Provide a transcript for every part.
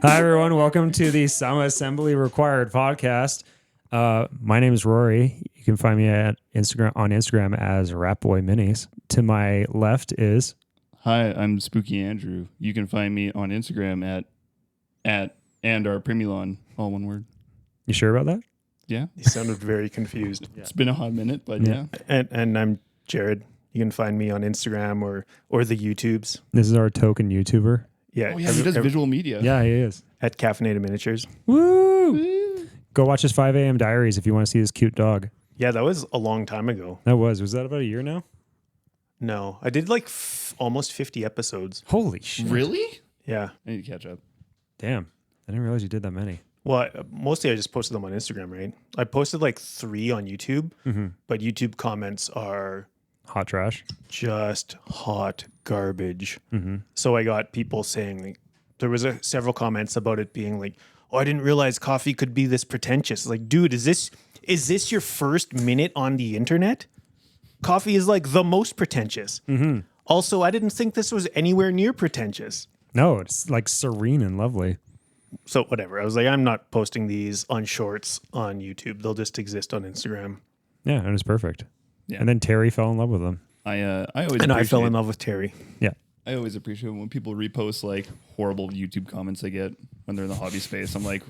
Hi, everyone. Welcome to the Some Assembly Required podcast. My name is Rory. You can find me on Instagram as RapBoyMinis. To my left is... Hi, I'm Spooky Andrew. You can find me on Instagram at and our Primulon, all one word. You sure about that? Yeah. You sounded very confused. It's been a hot minute, but yeah. And I'm Jarrid. You can find me on Instagram or the YouTubes. This is our token YouTuber. Yeah. Oh, yeah, he does visual media. Yeah, he is. At Caffeinated Miniatures. Woo! Go watch his 5 a.m. diaries if you want to see this cute dog. Yeah, that was a long time ago. Was that about a year now? No, I did like almost 50 episodes. Holy shit. Really? Yeah. I need to catch up. Damn. I didn't realize you did that many. Well, mostly I just posted them on Instagram, right? I posted like 3 on YouTube, but YouTube comments are Hot trash. just hot garbage. So I got people saying, like, there was several comments about it being like, "Oh, I didn't realize coffee could be this pretentious." Like, dude, is this your first minute on the internet? Coffee is like the most pretentious. Also, I didn't think this was anywhere near pretentious. No, it's like serene and lovely. So whatever. I was like, I'm not posting these on shorts on YouTube. They'll just exist on Instagram. Yeah, and it's perfect. Yeah. And then Terry fell in love with them. I fell in love with Terry. Yeah. I always appreciate when people repost like horrible YouTube comments I get when they're in the hobby space. I'm like,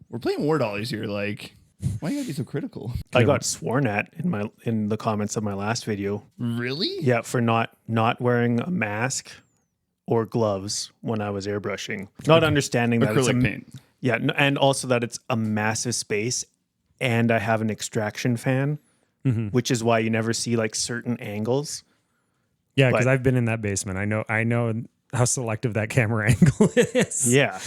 we're playing War Dollars here. Like, why you gotta be so critical? I got sworn at in the comments of my last video. Really? Yeah, for not wearing a mask or gloves when I was airbrushing. Not understanding that Acrylic paint. Yeah, and also that it's a massive space and I have an extraction fan, which is why you never see like certain angles. Yeah, because I've been in that basement. I know how selective that camera angle is. Yeah.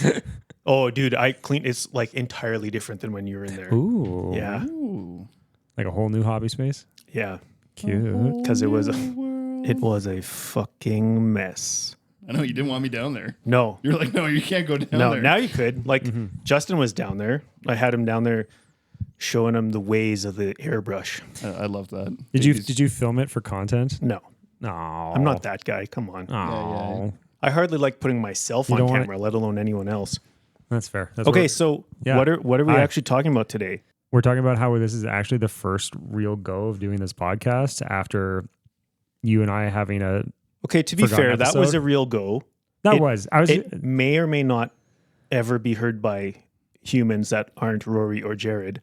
Oh, dude, it's like entirely different than when you were in there. Ooh. Yeah. Ooh. Like a whole new hobby space. Yeah. Cute. Because it was a fucking mess. I know you didn't want me down there. No. You're like, no, you can't go down No, there. now you could. Like Justin was down there. I had him down there showing him the ways of the airbrush. I love that. Did you film it for content? No. No. I'm not that guy. Come on. Oh. I hardly like putting myself on camera, let alone anyone else. That's fair. Okay, so Yeah. what are we actually talking about today? We're talking about how this is actually the first real go of doing this podcast after you and I having a... Okay, to be fair, that was a real go. It may or may not ever be heard by humans that aren't Rory or Jarrid.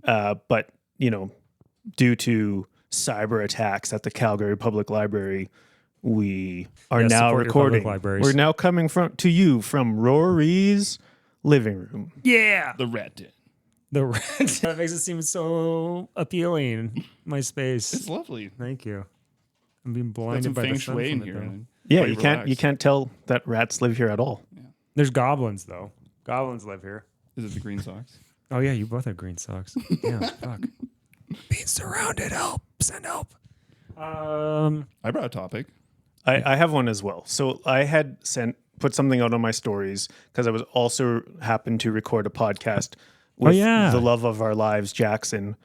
But, due to cyber attacks at the Calgary Public Library, we are now recording. We're now coming to you from Rory's living room. Yeah. The rat den. The red. That makes it seem so appealing. My space. It's lovely. Thank you. I'm being Got some blinded by feng the sun shui in from it, here. though. man. Yeah, Quite you can't tell that rats live here at all. There's goblins, though. Goblins live here. Is it the green socks? Oh, yeah, you both have green socks. Yeah, fuck. Being surrounded helps and help. I brought a topic. I have one as well. So I had put something out on my stories because I was also happened to record a podcast with the love of our lives, Jackson.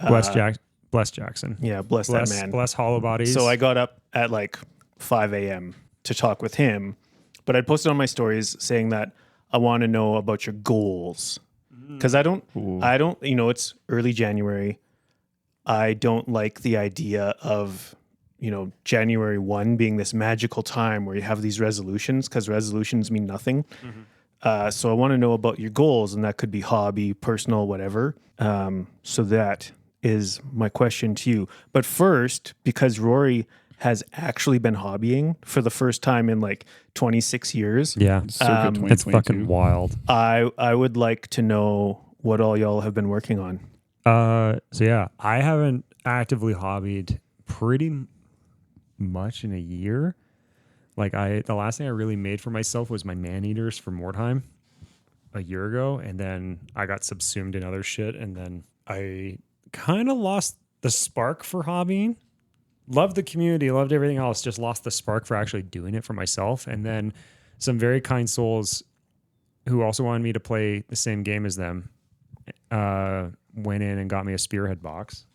Bless Jackson. Yeah, bless that man. Bless hollow bodies. So I got up at like 5 a.m. to talk with him, but I posted on my stories saying that I want to know about your goals because I don't, it's early January. I don't like the idea of, January 1 being this magical time where you have these resolutions because resolutions mean nothing. So I want to know about your goals, and that could be hobby, personal, whatever. So that is my question to you. But first, because Rory has actually been hobbying for the first time in like 26 years. Yeah. It's fucking wild. I would like to know what all y'all have been working on. So yeah, I haven't actively hobbied pretty much in a year. Like the last thing I really made for myself was my man eaters for Mordheim a year ago, and then I got subsumed in other shit, and then I kind of lost the spark for hobbying. Loved the community, loved everything else, just lost the spark for actually doing it for myself. And then some very kind souls who also wanted me to play the same game as them went in and got me a Spearhead box.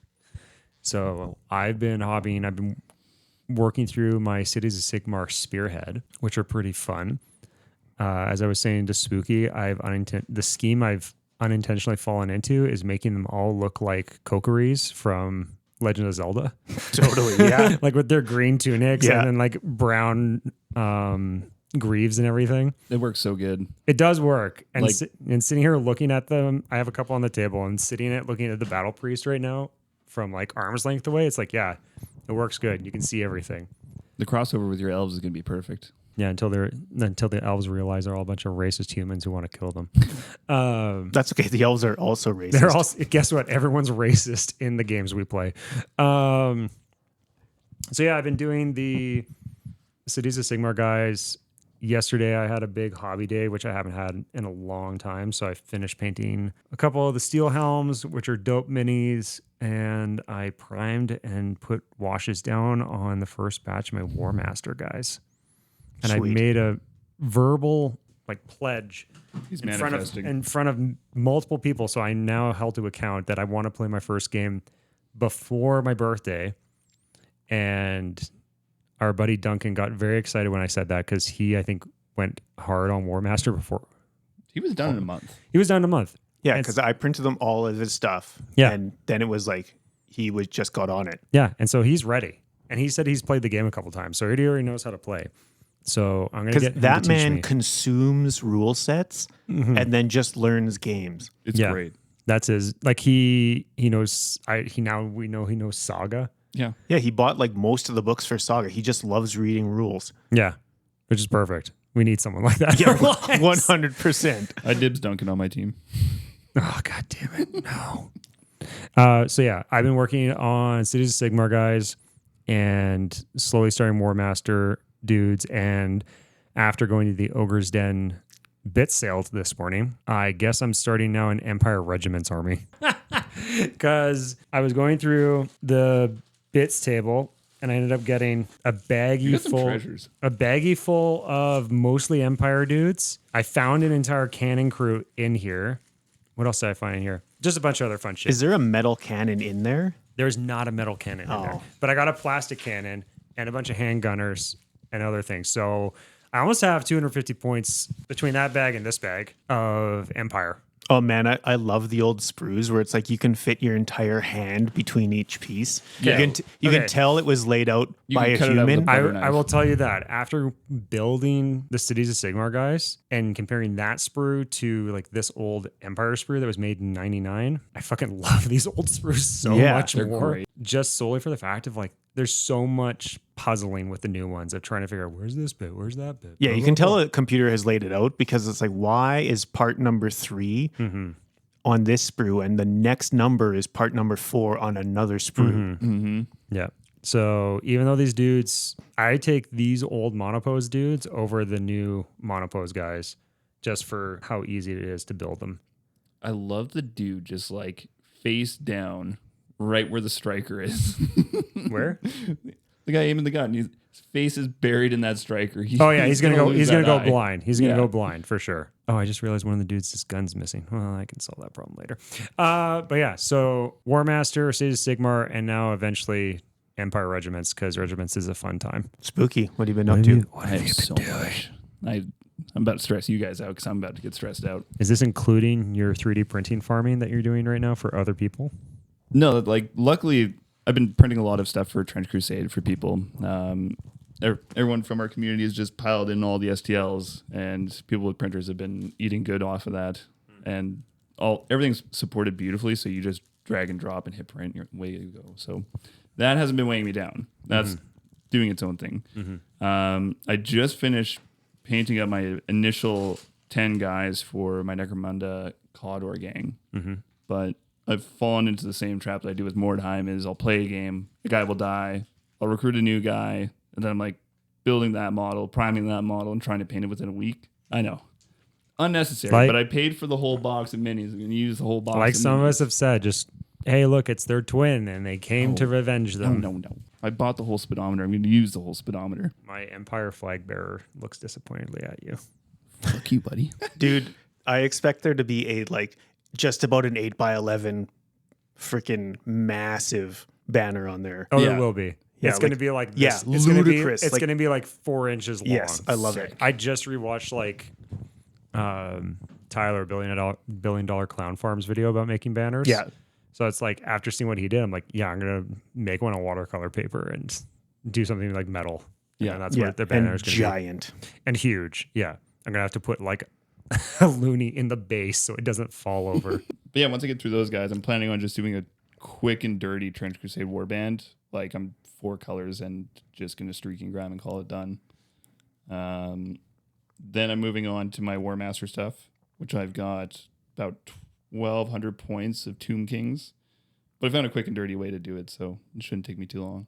So I've been hobbying. I've been working through my Cities of Sigmar Spearhead, which are pretty fun. As I was saying to Spooky, the scheme I've unintentionally fallen into is making them all look like Kokoris from Legend of Zelda. Totally, yeah. Like with their green tunics Yeah. and then like brown greaves and everything. It works so good. It does work. And, Like- and sitting here looking at them, I have a couple on the table and sitting at looking at the battle priest right now from like arm's length away. It's like, yeah, it works good. You can see everything. The crossover with your elves is going to be perfect. Yeah, until the elves realize they're all a bunch of racist humans who want to kill them. That's okay. The elves are also racist. They're also, guess what? Everyone's racist in the games we play. So yeah, I've been doing the Cities of Sigmar guys. Yesterday I had a big hobby day, which I haven't had in a long time. So I finished painting a couple of the steel helms, which are dope minis, and I primed and put washes down on the first batch of my War Master guys. And I Sweet. made a verbal like pledge He's in manifesting. front of multiple people. So I'm now held to account that I want to play my first game before my birthday. And our buddy Duncan got very excited when I said that because he, I think, went hard on War Master before. He was done in a month. He was done in a month. Yeah, And- because I printed them all of his stuff. Yeah. And then it was like he was just got on it. Yeah. And so he's ready. And he said he's played the game a couple times. So he already knows how to play. So I'm going to Because get him that to teach man me. consumes rule sets and then just learns games. It's Yeah. great. That's his, like he knows, he knows Saga. Yeah. Yeah, he bought like most of the books for Saga. He just loves reading rules. Yeah. Which is perfect. We need someone like that. in our lives. 100%. I dibs Duncan on my team. Oh, God damn it. No. So yeah, I've been working on Cities of Sigmar guys and slowly starting War Master dudes. And after going to the Ogre's Den bit sale this morning, I guess I'm starting now an Empire Regiments army. Because I was going through the bits table and I ended up getting a You baggie got some full treasures. of mostly Empire dudes. I found an entire cannon crew in here. What else did I find in here? Just a bunch of other fun shit. Is there a metal cannon in there? There's not a metal cannon in there, Oh. but I got a plastic cannon and a bunch of handgunners and other things. So I almost have 250 points between that bag and this bag of Empire. Oh man, I love the old sprues where it's like you can fit your entire hand between each piece. Yeah. You Okay. can tell it was laid out You by can a cut it out with human. a butter knife. I will tell you that after building the Cities of Sigmar guys and comparing that sprue to like this old Empire sprue that was made in 99, I fucking love these old sprues so Yeah, much they're more. great. Just solely for the fact of like, there's so much puzzling with the new ones of trying to figure out where's this bit, where's that bit. Yeah, Blah, you blah, can blah. tell a computer has laid it out because it's like, why is part number 3 on this sprue and the next number is part number 4 on another sprue? Mm-hmm. Yeah. So even though these dudes, I take these old monopose dudes over the new monopose guys just for how easy it is to build them. I love the dude just like face down right where the striker is. Where? The guy aiming the gun. His face is buried in that striker. Oh yeah, he's gonna go. lose He's gonna that go eye. blind. He's gonna Yeah. go blind for sure. Oh, I just realized one of the dudes' his gun's missing. Well, I can solve that problem later. But yeah, so War Master, Cities of Sigmar, and now eventually Empire Regiments because Regiments is a fun time. Spooky. What have you been up to? I have so much. I'm about to stress you guys out because I'm about to get stressed out. Is this including your 3D printing farming that you're doing right now for other people? No, like luckily I've been printing a lot of stuff for Trench Crusade for people. Everyone from our community has just piled in all the STLs, and people with printers have been eating good off of that. And everything's supported beautifully, so you just drag and drop and hit print, and you're way you go. So that hasn't been weighing me down. That's doing its own thing. I just finished painting up my initial 10 guys for my Necromunda Cawdor gang, but I've fallen into the same trap that I do with Mordheim is I'll play a game, a guy will die, I'll recruit a new guy, and then I'm like building that model, priming that model, and trying to paint it within a week. I know. Unnecessary, Like- but I paid for the whole box of minis. I'm going to use the whole box. Like of some of minis. us have said, just hey, look, it's their twin, and they came to revenge them. No. I bought the whole speedometer. I'm going to use the whole speedometer. My Empire flag bearer looks disappointedly at you. Fuck you, buddy. Dude, I expect there to be a like just about an 8x11 freaking massive banner on there. Oh, Yeah. there will be. Yeah, it's going to be like this. yeah, it's ludicrous. It's going to be like 4 inches long. Yes, I love it. I just rewatched like Tyler billion dollar clown farms video about making banners. Yeah. So it's like after seeing what he did, I'm like, yeah, I'm gonna make one on watercolor paper and do something like metal. Yeah. and that's Yeah, what the banner is and gonna giant. be. And huge. Yeah, I'm gonna have to put like a loony in the base so it doesn't fall over. But yeah, once I get through those guys, I'm planning on just doing a quick and dirty Trench Crusade warband. Like I'm 4 colors and just gonna streak and grime and call it done. Then I'm moving on to my War Master stuff, which I've got about 1,200 points of Tomb Kings. But I found a quick and dirty way to do it, so it shouldn't take me too long.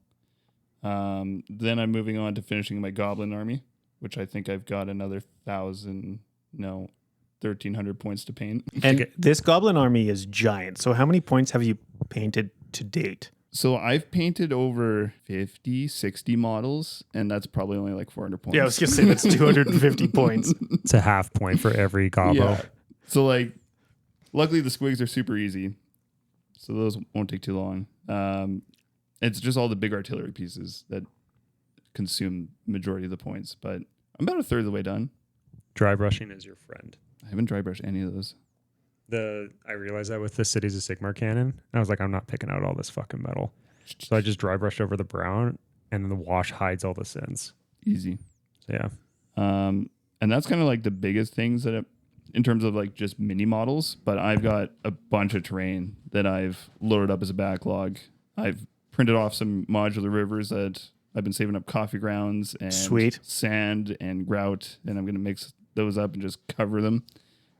Then I'm moving on to finishing my Goblin army, which I think I've got another 1,300 points to paint. And this goblin army is giant. So how many points have you painted to date? So I've painted over 50, 60 models, and that's probably only like 400 points. Yeah, I was going to say that's 250 points. It's a half point for every gobbo. Yeah. So like, luckily the squigs are super easy, so those won't take too long. It's just all the big artillery pieces that consume majority of the points, but I'm about a third of the way done. Dry brushing is your friend. I haven't dry brushed any of those. I realized that with the Cities of Sigmar cannon. I was like, I'm not picking out all this fucking metal. So I just dry brushed over the brown, and then the wash hides all the sins. Easy. So yeah. And that's kind of like the biggest things that in terms of like just mini models, but I've got a bunch of terrain that I've loaded up as a backlog. I've printed off some modular rivers that I've been saving up coffee grounds and sand and grout, and I'm going to mix those up and just cover them.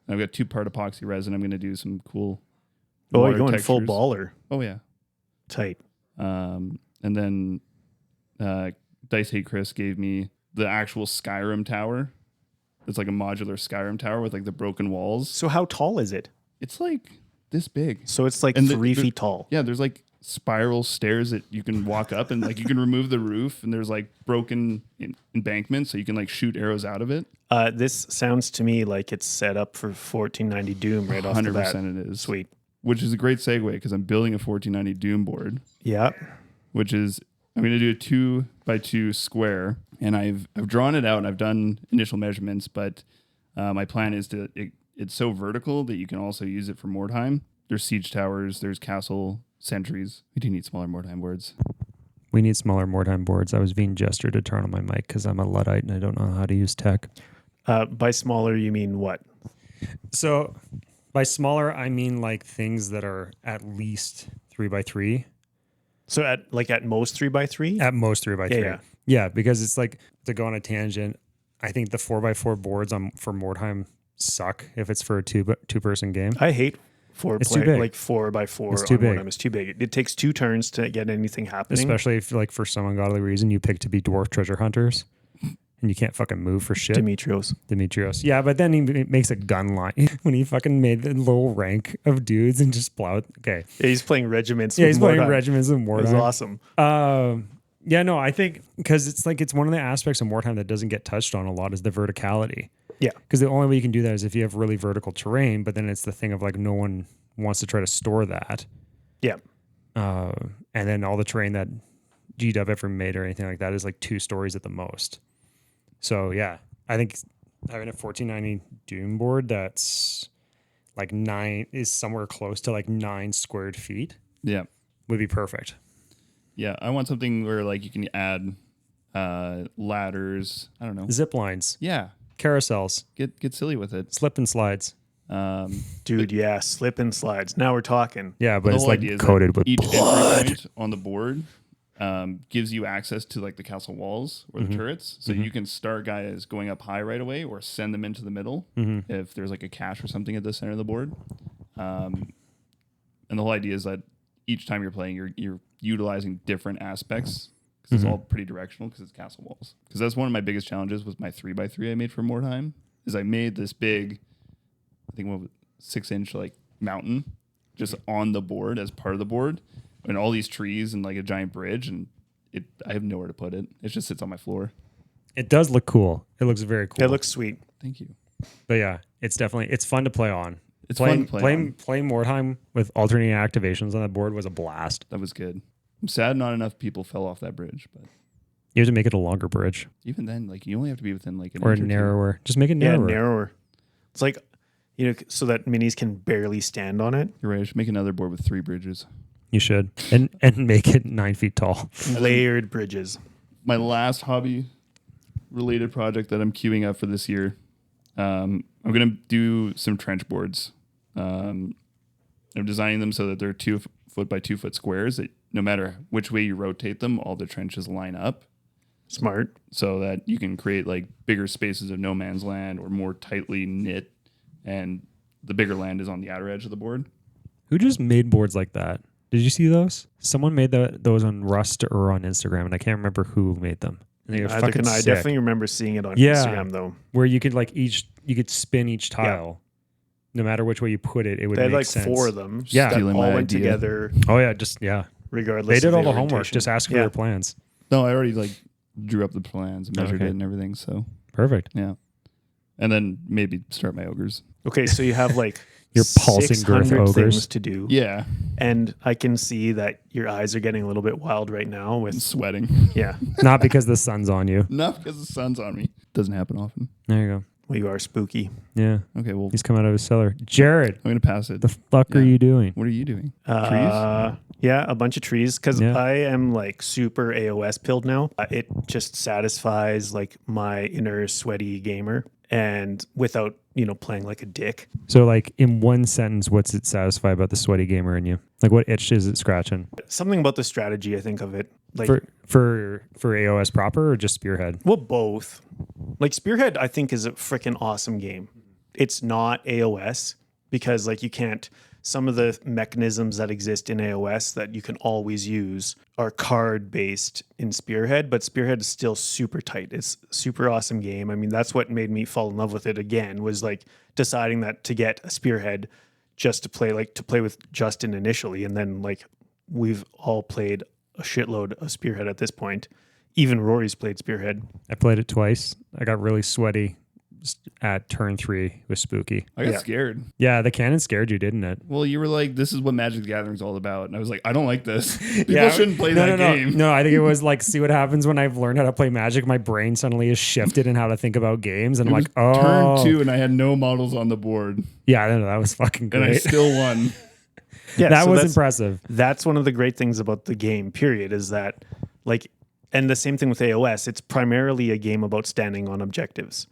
And I've got 2-part epoxy resin. I'm going to do some cool Oh, you're going textures. full baller. Oh, yeah. Tight. And then Dice Hate Chris gave me the actual Skyrim tower. It's like a modular Skyrim tower with like the broken walls. So how tall is it? It's like this big. So it's like And 3 feet tall. Yeah, there's like spiral stairs that you can walk up, and like you can remove the roof, and there's like broken embankments, so you can like shoot arrows out of it. This sounds to me like it's set up for 1490 Doom right off the bat. 100% it is. Sweet. Which is a great segue because I'm building a 1490 Doom board, Yeah. which is I'm going to do a 2x2 square, and I've drawn it out and I've done initial measurements, but my plan is it's so vertical that you can also use it for Mordheim. There's siege towers, there's castle sentries. We do need smaller Mordheim boards. We need smaller Mordheim boards. I was being gestured to turn on my mic because I'm a Luddite and I don't know how to use tech. By smaller, you mean what? So by smaller, I mean like things that are at least 3x3. So at most 3x3? At most 3x3. Yeah. Yeah, because it's like, to go on a tangent, I think the 4x4 boards for Mordheim suck if it's for a two-person game. I hate It's too big. like 4x4 It's too on big. Mordheim. It's too big. It takes 2 turns to get anything happening. Especially if, like, for some ungodly reason, you pick to be dwarf treasure hunters and you can't fucking move for shit. Demetrios. Yeah, but then he makes a gun line when he fucking made the little rank of dudes and just plowed. Okay. Yeah, he's playing regiments. Yeah, with he's playing Mordheim. regiments of Mordheim. It was awesome. Yeah, no, I think because it's one of the aspects of Mordheim that doesn't get touched on a lot is the verticality. Yeah. Because the only way you can do that is if you have really vertical terrain, but then it's the thing of like no one wants to try to store that. Yeah. And then all the terrain that GW ever made or anything like that is like 2 stories at the most. So yeah, I think having a 1490 Doom board that's like 9 is somewhere close to like 9 squared feet. Yeah. Would be perfect. Yeah, I want something where like you can add ladders. I don't know. Zip lines, Yeah, carousels, get silly with it. slip and slides. Dude, yeah. Slip and slides. Now we're talking. Yeah, but The it's whole like idea is coated that with each blood. entry point on the board gives you access to like the castle walls or the turrets, so you can start guys going up high right away, or send them into the middle if there's like a cache or something at the center of the board. And the whole idea is that each time you're playing, you're utilizing different aspects because it's all pretty directional because it's castle walls. Because that's one of my biggest challenges with my 3x3 I made for Mordheim. Is I made this big, I think 6-inch like mountain just on the board as part of the board, and all these trees and like a giant bridge, and I have nowhere to put it. It just sits on my floor. It does look cool. It looks very cool. It looks sweet. Thank you. But yeah, it's fun to play on. It's fun to play on. Playing Mordheim with alternating activations on the board was a blast. That was good. I'm sad not enough people fell off that bridge, but You have to make it a longer bridge even then, like you only have to be within like an or inch or two. narrower. Just make it Yeah, narrower. narrower. It's like, so that minis can barely stand on it. You're right. I should make another board with 3 bridges. You should, and make it 9 feet tall. Layered bridges. My last hobby related project that I'm queuing up for this year, I'm going to do some trench boards. I'm designing them so that they're 2 foot by 2 foot squares that no matter which way you rotate them, all the trenches line up. Smart. So that you can create like bigger spaces of no man's land or more tightly knit, and the bigger land is on the outer edge of the board. Who just made boards like that? Did you see those? Someone made those on Rust or on Instagram, and I can't remember who made them. And they were I fucking sick. definitely remember seeing it on Yeah. Instagram though. Where you could you could spin each tile. No matter which way you put it, it would They had make like sense. 4 of them. Yeah. That Stealing all my went idea. together Oh yeah, regardless. they did of all the homework. orientation. Just ask for Yeah. your plans. No, I already like drew up the plans and measured Okay. it and everything. So Perfect. yeah, and then maybe start my ogres. Okay, so you have like Your pulsing girth 600 ogres. things to do. Yeah, And I can see that your eyes are getting a little bit wild right now I'm with sweating. yeah. Not because the sun's on you. Not because the sun's on me. Doesn't happen often. There you go. Well, you are spooky. Yeah, Okay, well, he's coming out of his cellar. Jarrid, I'm gonna pass it. the fuck are Yeah. you doing? What are you doing? Yeah, a bunch of trees because Yeah. I am like super AOS pilled now. It just satisfies like my inner sweaty gamer and without, playing like a dick. So, like, in one sentence, what's it satisfy about the sweaty gamer in you? Like, what itch is it scratching? Something about the strategy, I think of it. Like, For AOS proper or just Spearhead? well, both. Like Spearhead, I think is a freaking awesome game. It's not AOS because like you can't. Some of the mechanisms that exist in AOS that you can always use are card based in Spearhead, but Spearhead is still super tight. It's a super awesome game. I mean, that's what made me fall in love with it again was like deciding that to get a Spearhead just to play with Justin initially, and then like we've all played a shitload of Spearhead at this point. Even Rory's played Spearhead. I played it twice. I got really sweaty at turn 3. It was spooky. I got Yeah. scared. Yeah, the cannon scared you, didn't it? Well, you were like, "This is what Magic the Gathering's all about," and I was like, "I don't like this. People shouldn't play that game." No, I think it was like, see what happens when I've learned how to play Magic. My brain suddenly is shifted in how to think about games, and I'm It like, was oh, turn 2, and I had no models on the board, yeah, no, that was fucking and I great. still won. Yeah, That so was that's- impressive. That's one of the great things about the game, period, is that like, and the same thing with AOS, it's primarily a game about standing on objectives.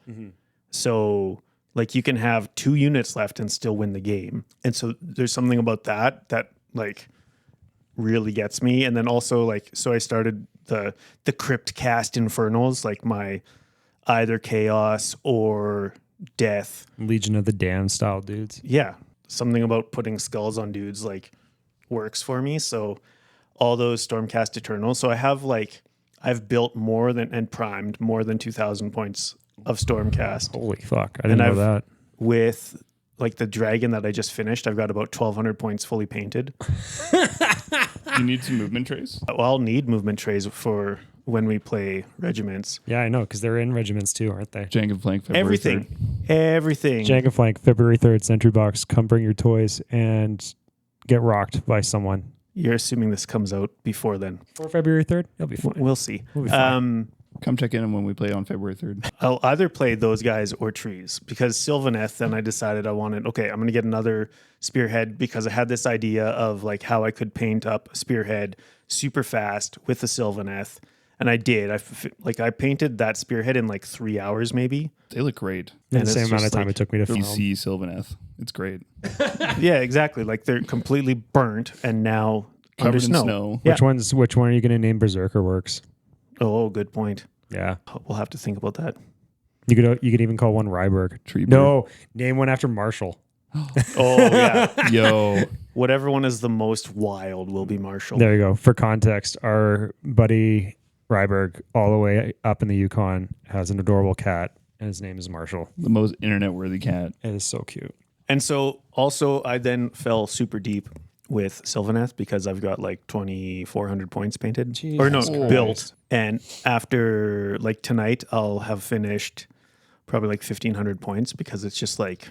So like you can have 2 units left and still win the game. And so there's something about that like really gets me. And then also like, so I started the crypt cast infernals, like my either chaos or death. Legion of the Damned style dudes. Yeah. Something about putting skulls on dudes like works for me. So all those Stormcast Eternals. So I've built more than and primed more than 2,000 points of Stormcast. Holy fuck. I didn't know I've- that. With like the dragon that I just finished, I've got about 1,200 points fully painted. You need some movement trays. Well, I'll need movement trays for when we play regiments. Yeah, I know, because they're in regiments too, aren't they? Jank and Flank. February Everything. 3rd. Everything. Jank and Flank, February 3rd, Sentry Box. Come bring your toys and get rocked by someone. You're assuming this comes out before then. For February 3rd? It'll be fine. We'll see. We'll be fine. Come check in when we play on February 3rd. I'll either play those guys or trees because Sylvaneth, then I decided I'm going to get another spearhead because I had this idea of like how I could paint up a spearhead super fast with the Sylvaneth. And I did. I painted that spearhead in like 3 hours maybe. They look great. In and the it's same amount of just time like- it took me to film. DC Sylvaneth. It's great. Yeah, exactly. Like they're completely burnt and now under Covered in snow. snow. Yeah. Which one are you going to name Berserker Works? Oh, good point. Yeah. We'll have to think about that. You could even call one Ryberg. Tree No, name one after Marshall. Oh, yeah. Yo. Whatever one is the most wild will be Marshall. There you go. For context, our buddy Ryberg, all the way up in the Yukon, has an adorable cat, and his name is Marshall. The most internet worthy cat. It is so cute. And so also I then fell super deep with Sylvaneth because I've got like 2,400 points painted or no, Jesus built. Christ. And after like tonight, I'll have finished probably like 1,500 points because it's just like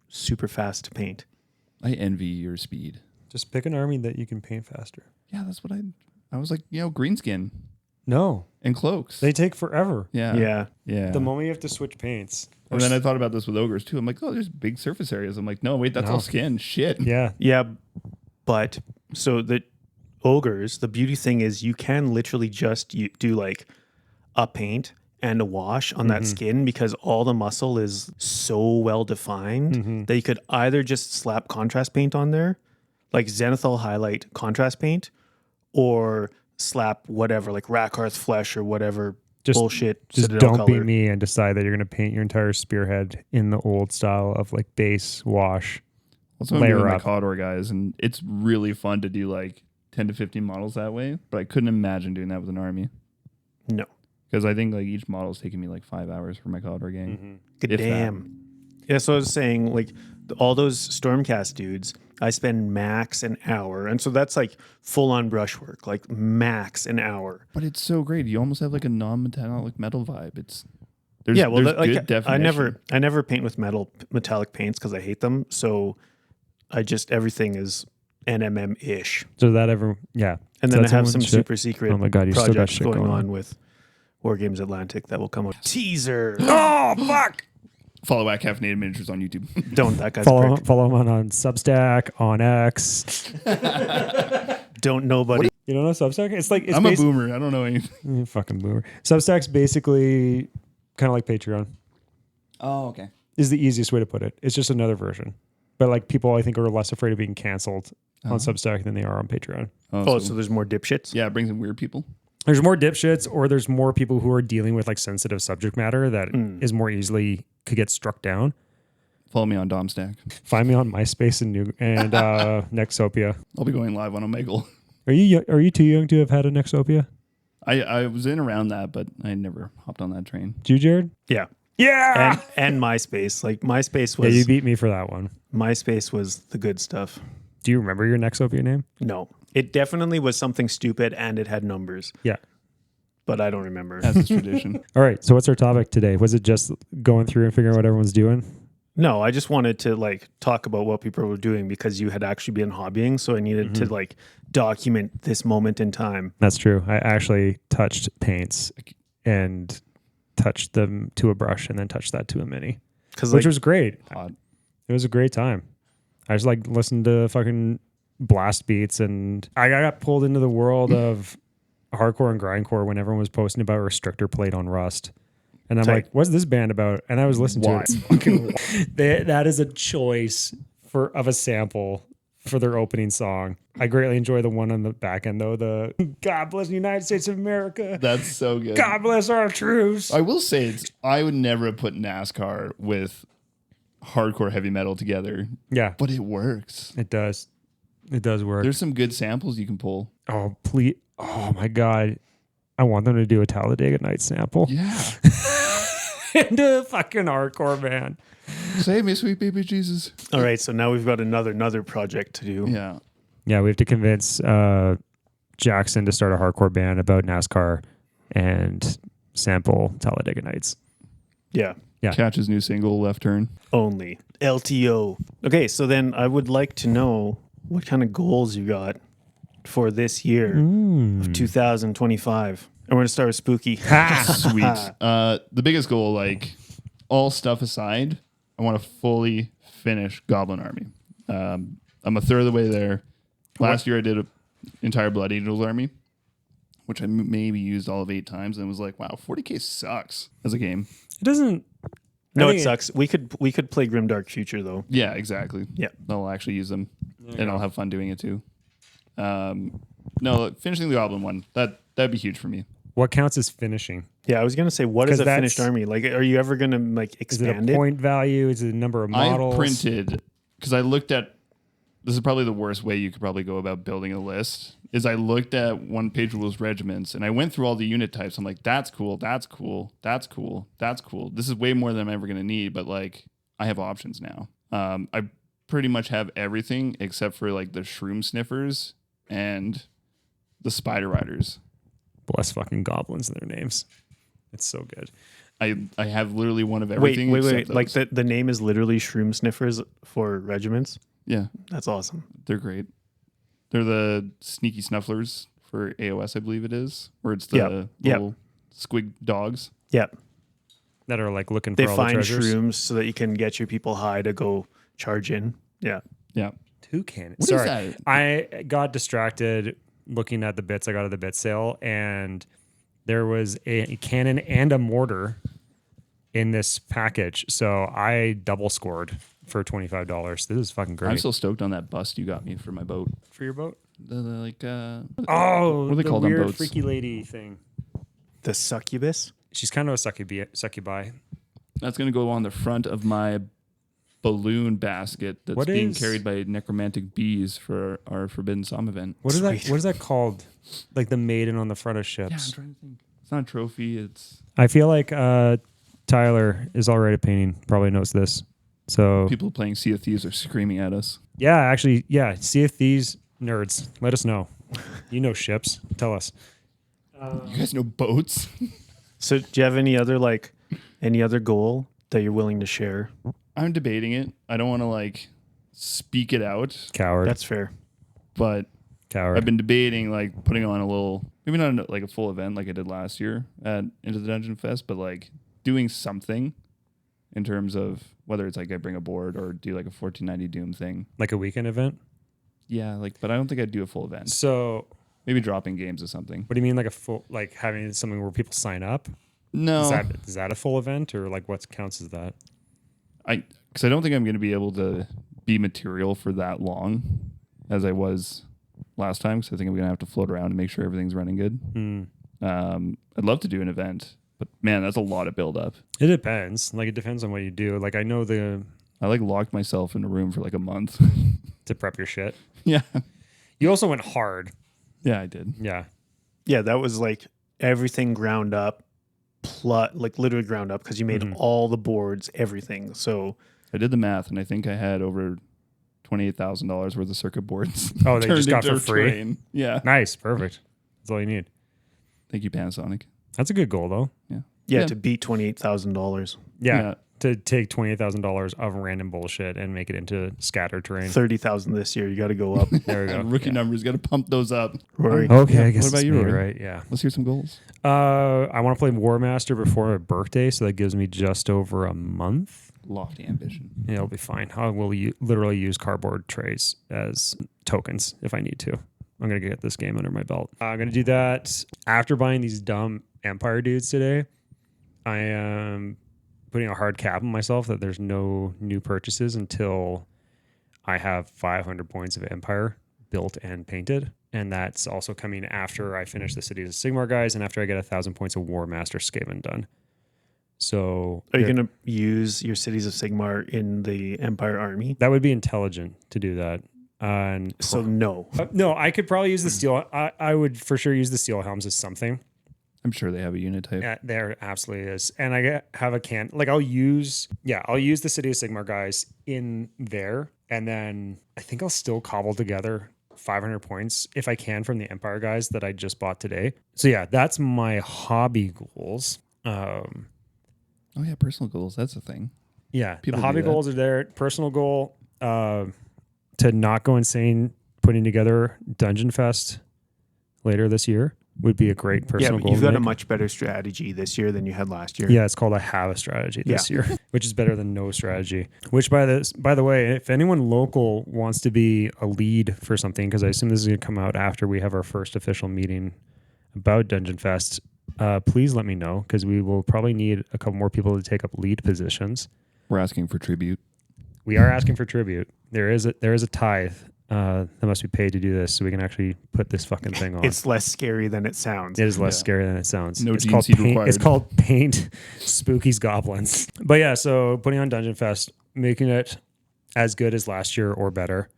super fast to paint. I envy your speed. Just pick an army that you can paint faster. Yeah, that's what I was like, greenskin No, and cloaks. they take forever. Yeah. The moment you have to switch paints. And then I thought about this with ogres too. I'm like, oh, there's big surface areas. I'm like, no, wait, that's all skin. Shit. Yeah. Yeah, but so the ogres, the beauty thing is you can literally just do like a paint and a wash on that skin because all the muscle is so well defined that you could either just slap contrast paint on there, like Zenithal highlight contrast paint, or slap whatever, like Rakarth flesh or whatever bullshit. Just Citadel don't color. be me and decide that you're going to paint your entire spearhead in the old style of like base, wash, That's what I'm doing with layer my up. Coddor guys, and it's really fun to do like 10 to 15 models that way. But I couldn't imagine doing that with an army No. because I think like each model is taking me like 5 hours for my Coddor gang. Good If that. damn. Yeah, so I was saying, like, all those Stormcast dudes, I spend max an hour. And so that's like full on brushwork, like max an hour. But it's so great. You almost have like a non-metallic metal vibe. There's Yeah, well, there's like, good definition. I never paint with metallic paints because I hate them. So everything is NMM-ish. So that ever, yeah. And So then I that's have everyone's some shit. super secret Oh my God, you still got projects shit going going on on. with War Games Atlantic that will come out. Teaser. Oh, fuck. Follow at Caffeinated Miniatures on YouTube. Don't, that guy's Follow prick. him on Substack, on X. Don't nobody. You don't know Substack? It's like, it's I'm a boomer. I don't know anything. You fucking boomer. Substack's basically kind of like Patreon. Oh, okay. Is the easiest way to put it. It's just another version. But like people, I think, are less afraid of being canceled on Substack than they are on Patreon. Oh, so there's more dipshits? yeah, it brings in weird people. There's more dipshits, or there's more people who are dealing with like sensitive subject matter that is more easily could get struck down. Follow me on Domstack. Find me on MySpace and Nexopia. I'll be going live on Omegle. Are you too young to have had a Nexopia? I was in around that, but I never hopped on that train. Did you, Jarrid? Yeah. Yeah. And MySpace. Like MySpace Yeah, was you beat me for that one. MySpace was the good stuff. Do you remember your Nexopia name? No. It definitely was something stupid and it had numbers, Yeah. but I don't remember. As is tradition. All right. So what's our topic today? Was it just going through and figuring out what everyone's doing? No, I just wanted to like talk about what people were doing because you had actually been hobbying, so I needed to like document this moment in time. That's true. I actually touched paints and touched them to a brush and then touched that to a mini, Because which was great. Hot. It was a great time. I just like listened to fucking blast beats, and I got pulled into the world of hardcore and grindcore when everyone was posting about restrictor plate on Rust. And I'm Tight. like, what's this band about? And I was listening Why? to it. It's fucking that is a choice of a sample for their opening song. I greatly enjoy the one on the back end though. The God bless the United States of America. That's so good. God bless our troops. I will say I would never have put NASCAR with hardcore heavy metal together, Yeah, but it works. it does. It does work. There's some good samples you can pull. Oh, please. Oh my God. I want them to do a Talladega Night sample. Yeah. And a fucking hardcore band. Save me, sweet baby Jesus. all right, so now we've got another project to do. Yeah. Yeah, we have to convince Jackson to start a hardcore band about NASCAR and sample Talladega Nights. Yeah. Yeah. Catch his new single, Left Turn. Only LTO. Okay, so then I would like to know what kind of goals you got for this year of 2025. And we're going to start with Spooky. Sweet. The biggest goal, like all stuff aside, I want to fully finish Goblin Army. I'm a third of the way there. Last year I did an entire Blood Angels army, which I maybe used all of 8 times, and was like, wow, 40k sucks as a game. It doesn't. No, I it think sucks. We could play Grimdark Future though. Yeah, exactly. Yeah. I'll actually use them, and I'll have fun doing it too. No, finishing the Goblin one, that'd be huge for me. What counts as finishing? Yeah, I was gonna say, what is 'Cause a finished that's- army? Like, are you ever gonna like Is it expand a it? point value? Is it a number of models? I printed because I looked at. This is probably the worst way you could probably go about building a list. Is I looked at one page rules regiments and I went through all the unit types. I'm like, that's cool, that's cool, that's cool, that's cool. This is way more than I'm ever gonna need, but like I have options now. I pretty much have everything except for like the shroom sniffers and the spider riders. Bless fucking goblins in their names. It's so good. I have literally one of Wait, everything. wait. except Like those. the name is literally Shroom Sniffers for regiments. Yeah, That's awesome. they're great. They're the sneaky snufflers for AOS, I believe it is, where it's the Yep. little squig dogs. Yeah. That are like looking They for all the find treasures. shrooms so that you can get your people high to go charge in. Yeah. Yeah. Toucan. What is Sorry, that? I got distracted looking at the bits I got at the bit sale, and there was a cannon and a mortar in this package. So I double scored for $25. This is fucking great. I'm so stoked on that bust you got me for my boat. For your boat? What are they the called on weird boats? freaky lady thing. The succubus. She's kind of a succubi. That's going to go on the front of my balloon basket that's What being is- carried by necromantic bees for our Forbidden Psalm event. What is that? Sweet. What is that called? Like the maiden on the front of Yeah, I'm ships. trying to think. It's not a trophy. It's I feel like Tyler is already painting. Probably knows this. So people playing Sea of Thieves are screaming at us. yeah, actually, yeah. See if these nerds let us know. You know ships. Tell us. You guys know boats? So do you have any other goal that you're willing to share? I'm debating it. I don't want to like speak it out, Coward. That's fair. but Coward. I've been debating like putting on a little, maybe not like a full event like I did last year at Into the Dungeon Fest, but like doing something in terms of whether it's like I bring a board or do like a 1490 Doom thing. Like a weekend event. Yeah, like, but I don't think I'd do a full event. So Maybe dropping games or something. what do you mean, like a full, like having something where people sign up? No, Is that a full event, or like what counts as that? because I don't think I'm going to be able to be material for that long as I was last time. Because I think I'm going to have to float around and make sure everything's running good. I'd love to do an event, but man, that's a lot of build up. It depends. Like it depends on what you do. Like I know I like locked myself in a room for like a month. to prep your shit. Yeah. You also went hard. Yeah, I did. Yeah. Yeah, that was like everything ground up, like literally ground up because you made all the boards, everything. So I did the math, and I think I had over $28,000 worth of circuit boards. Oh, they just turned got into for free? terrain. Yeah. Nice. Perfect. That's all you need. Thank you, Panasonic. That's a good goal, though. Yeah. yeah, to beat $28,000, Yeah. To take $28,000 of random bullshit and make it into scattered terrain. 30,000 this year. You got to go up. There we go. Rookie numbers, got to pump those up. Rory. Okay, Yeah. I guess What about it's you, me, Rory? right? Yeah. Let's hear some goals. I want to play War Master before my birthday, so that gives me just over a month. Lofty ambition. Yeah, it'll be fine. I will literally use cardboard trays as tokens if I need to. I'm going to get this game under my belt. I'm going to do that after buying these dumb Empire dudes today. I am putting a hard cap on myself that there's no new purchases until I have 500 points of Empire built and painted. And that's also coming after I finish the Cities of Sigmar guys and after I get 1,000 points of War Master Skaven done. So Are you going to use your Cities of Sigmar in the Empire army? that would be intelligent to do that. And So no. no, I could probably use the steel. I would for sure use the steel helms as something. I'm sure they have a unit type. Yeah, there absolutely is. And I have a can like I'll use the City of Sigmar guys in there, and then I think I'll still cobble together 500 points if I can from the Empire guys that I just bought today. So yeah, that's my hobby goals. Oh yeah, personal goals. That's a thing. Yeah, People the hobby do that. goals are there. Personal goal to not go insane putting together Dungeon Fest later this year would be a great Yeah, personal but goal. you've to got a make. much better strategy this year than you had last year. Yeah, it's called I have a strategy this year, which is better than no strategy. Which by the way, if anyone local wants to be a lead for something, because I assume this is going to come out after we have our first official meeting about Dungeon Fest, please let me know, because we will probably need a couple more people to take up lead positions. We're asking for tribute. We are asking for tribute. There is a tithe that must be paid to do this, so we can actually put this fucking thing on. It's less scary than it sounds. It is less Yeah. scary than it sounds. No it's DMC called paint, required. It's called Paint Spookies Goblins. But yeah, so putting on Dungeon Fest, making it as good as last year or better,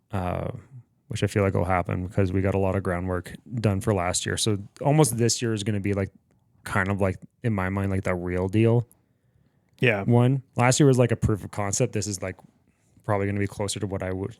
which I feel like will happen because we got a lot of groundwork done for last year. So almost this year is going to be like kind of like, in my mind, like the real deal Yeah. one. Last year was like a proof of concept. This is like probably going to be closer to what I would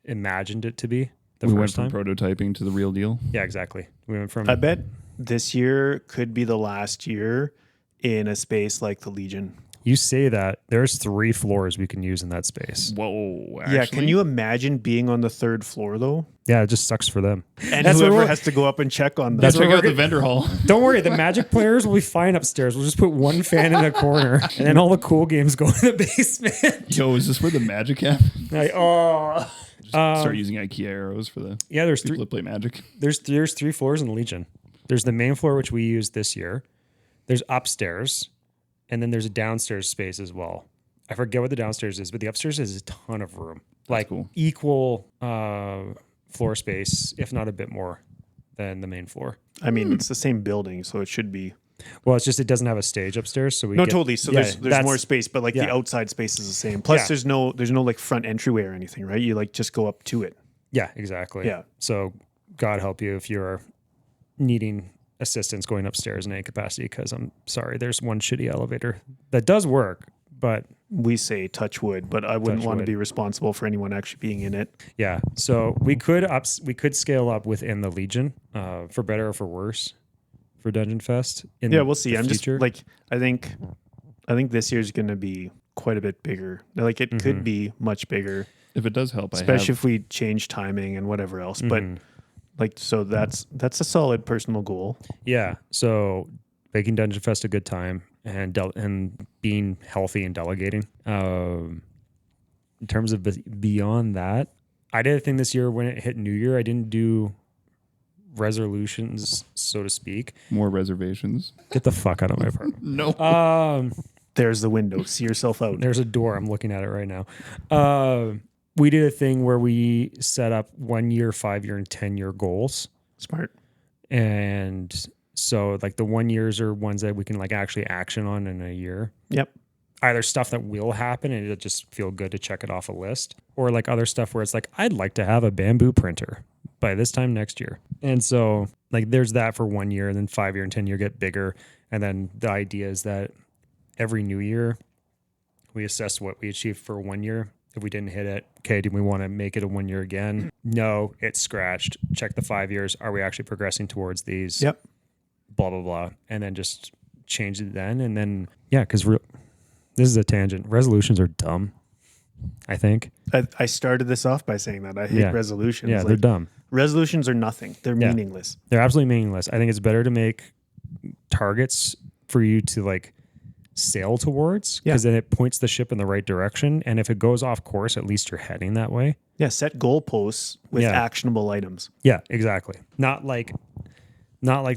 imagined it to be the We went first from time. prototyping to the real deal. Yeah, exactly. We went from I bet this year could be the last year in a space like the Legion. You say that there's 3 floors we can use in that space. Whoa. Yeah, Actually? can you imagine being on the 3rd floor though? Yeah, it just sucks for them. And That's what whoever we're- has to go up and check on them. That's check what out we're the vendor hall? Don't worry, the Magic players will be fine upstairs. We'll just put one fan in a corner, and then all the cool games go in the basement. Yo, is this where the Magic happens? Like, oh, Start using IKEA arrows for the yeah. There's people three. that play Magic. There's 3 floors in the Legion. There's the main floor, which we used this year. There's upstairs, and then there's a downstairs space as well. I forget what the downstairs is, but the upstairs is a ton of room, like cool. equal floor space, if not a bit more than the main floor. I mean, it's the same building, so it should be. Well, it's just it doesn't have a stage upstairs, so we No, get, totally. So yeah, there's that's- more space, but like yeah. the outside space is the same. Plus, Yeah. there's no like front entryway or anything, right? You like just go up to it. Yeah, exactly. Yeah. So God help you if you're needing assistance going upstairs in any capacity, because I'm sorry, there's one shitty elevator that does work, but We say touch wood, but I wouldn't Touch want to wood. be responsible for anyone actually being in it. yeah. So we could scale up within the Legion, for better or for worse, for Dungeon Fest. Yeah, we'll see. the I'm future. just like I think this year's going to be quite a bit bigger. Like it could be much bigger, If it does help, especially if we change timing and whatever else. But like, so that's a solid personal goal. Yeah. So making Dungeon Fest a good time and and being healthy and delegating. In terms of beyond that, I did a thing this year when it hit New Year. I didn't do resolutions, so to speak. more reservations. Get the fuck out of my apartment. No. There's the window. See yourself out. There's a door. I'm looking at it right now. We did a thing where we set up 1 year, 5 year, and 10-year goals. Smart. And so like the 1 years are ones that we can like actually action on in a year. Yep. Either stuff that will happen and it'll just feel good to check it off a list, or like other stuff where it's like, I'd like to have a bamboo printer by this time next year. And so like there's that for 1 year, and then 5 year and 10 year get bigger. And then the idea is that every new year we assess what we achieved for 1 year. If we didn't hit it, okay, do we want to make it a 1 year again? No, it's scratched. Check the 5 years. Are we actually progressing towards these? Yep. Blah, blah, blah. And then just change it then. And then, yeah, because this is a tangent. Resolutions are dumb, I think. I started this off by saying that I hate Yeah. resolutions. Yeah, Like, they're dumb. resolutions are nothing. They're Yeah. meaningless. They're absolutely meaningless. I think it's better to make targets for you to like sail towards, because then it points the ship in the right direction. And if it goes off course, at least you're heading that way. Yeah. Set goalposts with Yeah. actionable items. Yeah, exactly. Not like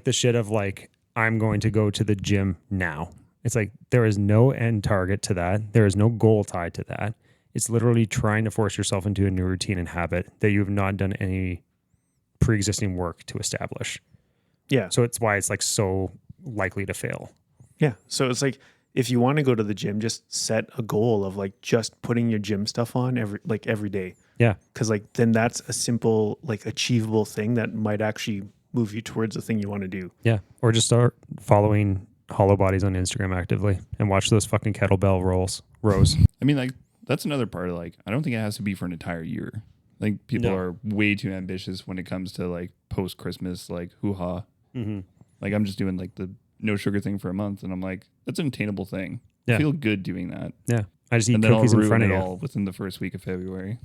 the shit of like, I'm going to go to the gym now. It's like there is no end target to that. There is no goal tied to that. It's literally trying to force yourself into a new routine and habit that you have not done any pre-existing work to establish. Yeah. So it's why it's like so likely to fail. Yeah. So it's like if you want to go to the gym, just set a goal of like just putting your gym stuff on every day. Yeah. Because like then that's a simple like achievable thing that might actually move you towards the thing you want to do. Yeah. Or just start following Hollow Bodies on Instagram actively and watch those fucking kettlebell rows. I mean, like, that's another part of like, I don't think it has to be for an entire year. I think people No. are way too ambitious when it comes to like post Christmas, like hoo-ha. Mm-hmm. Like, I'm just doing like the no sugar thing for a month, and I'm like, that's an attainable thing. Yeah. I feel good doing that. Yeah. I just eat And then I'll cookies in ruin front of it you, all within the first week of February.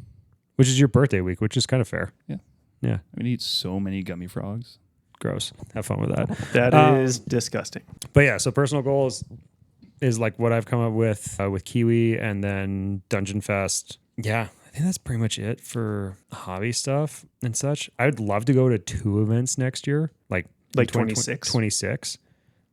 which is your birthday week, which is kind of fair. Yeah. Yeah. I'm going to eat so many gummy frogs. Gross. Have fun with that. That is disgusting. But yeah, so personal goals is like what I've come up with Kiwi and then Dungeon Fest. Yeah, I think that's pretty much it for hobby stuff and such. I would love to go to 2 events next year, like 26. 26.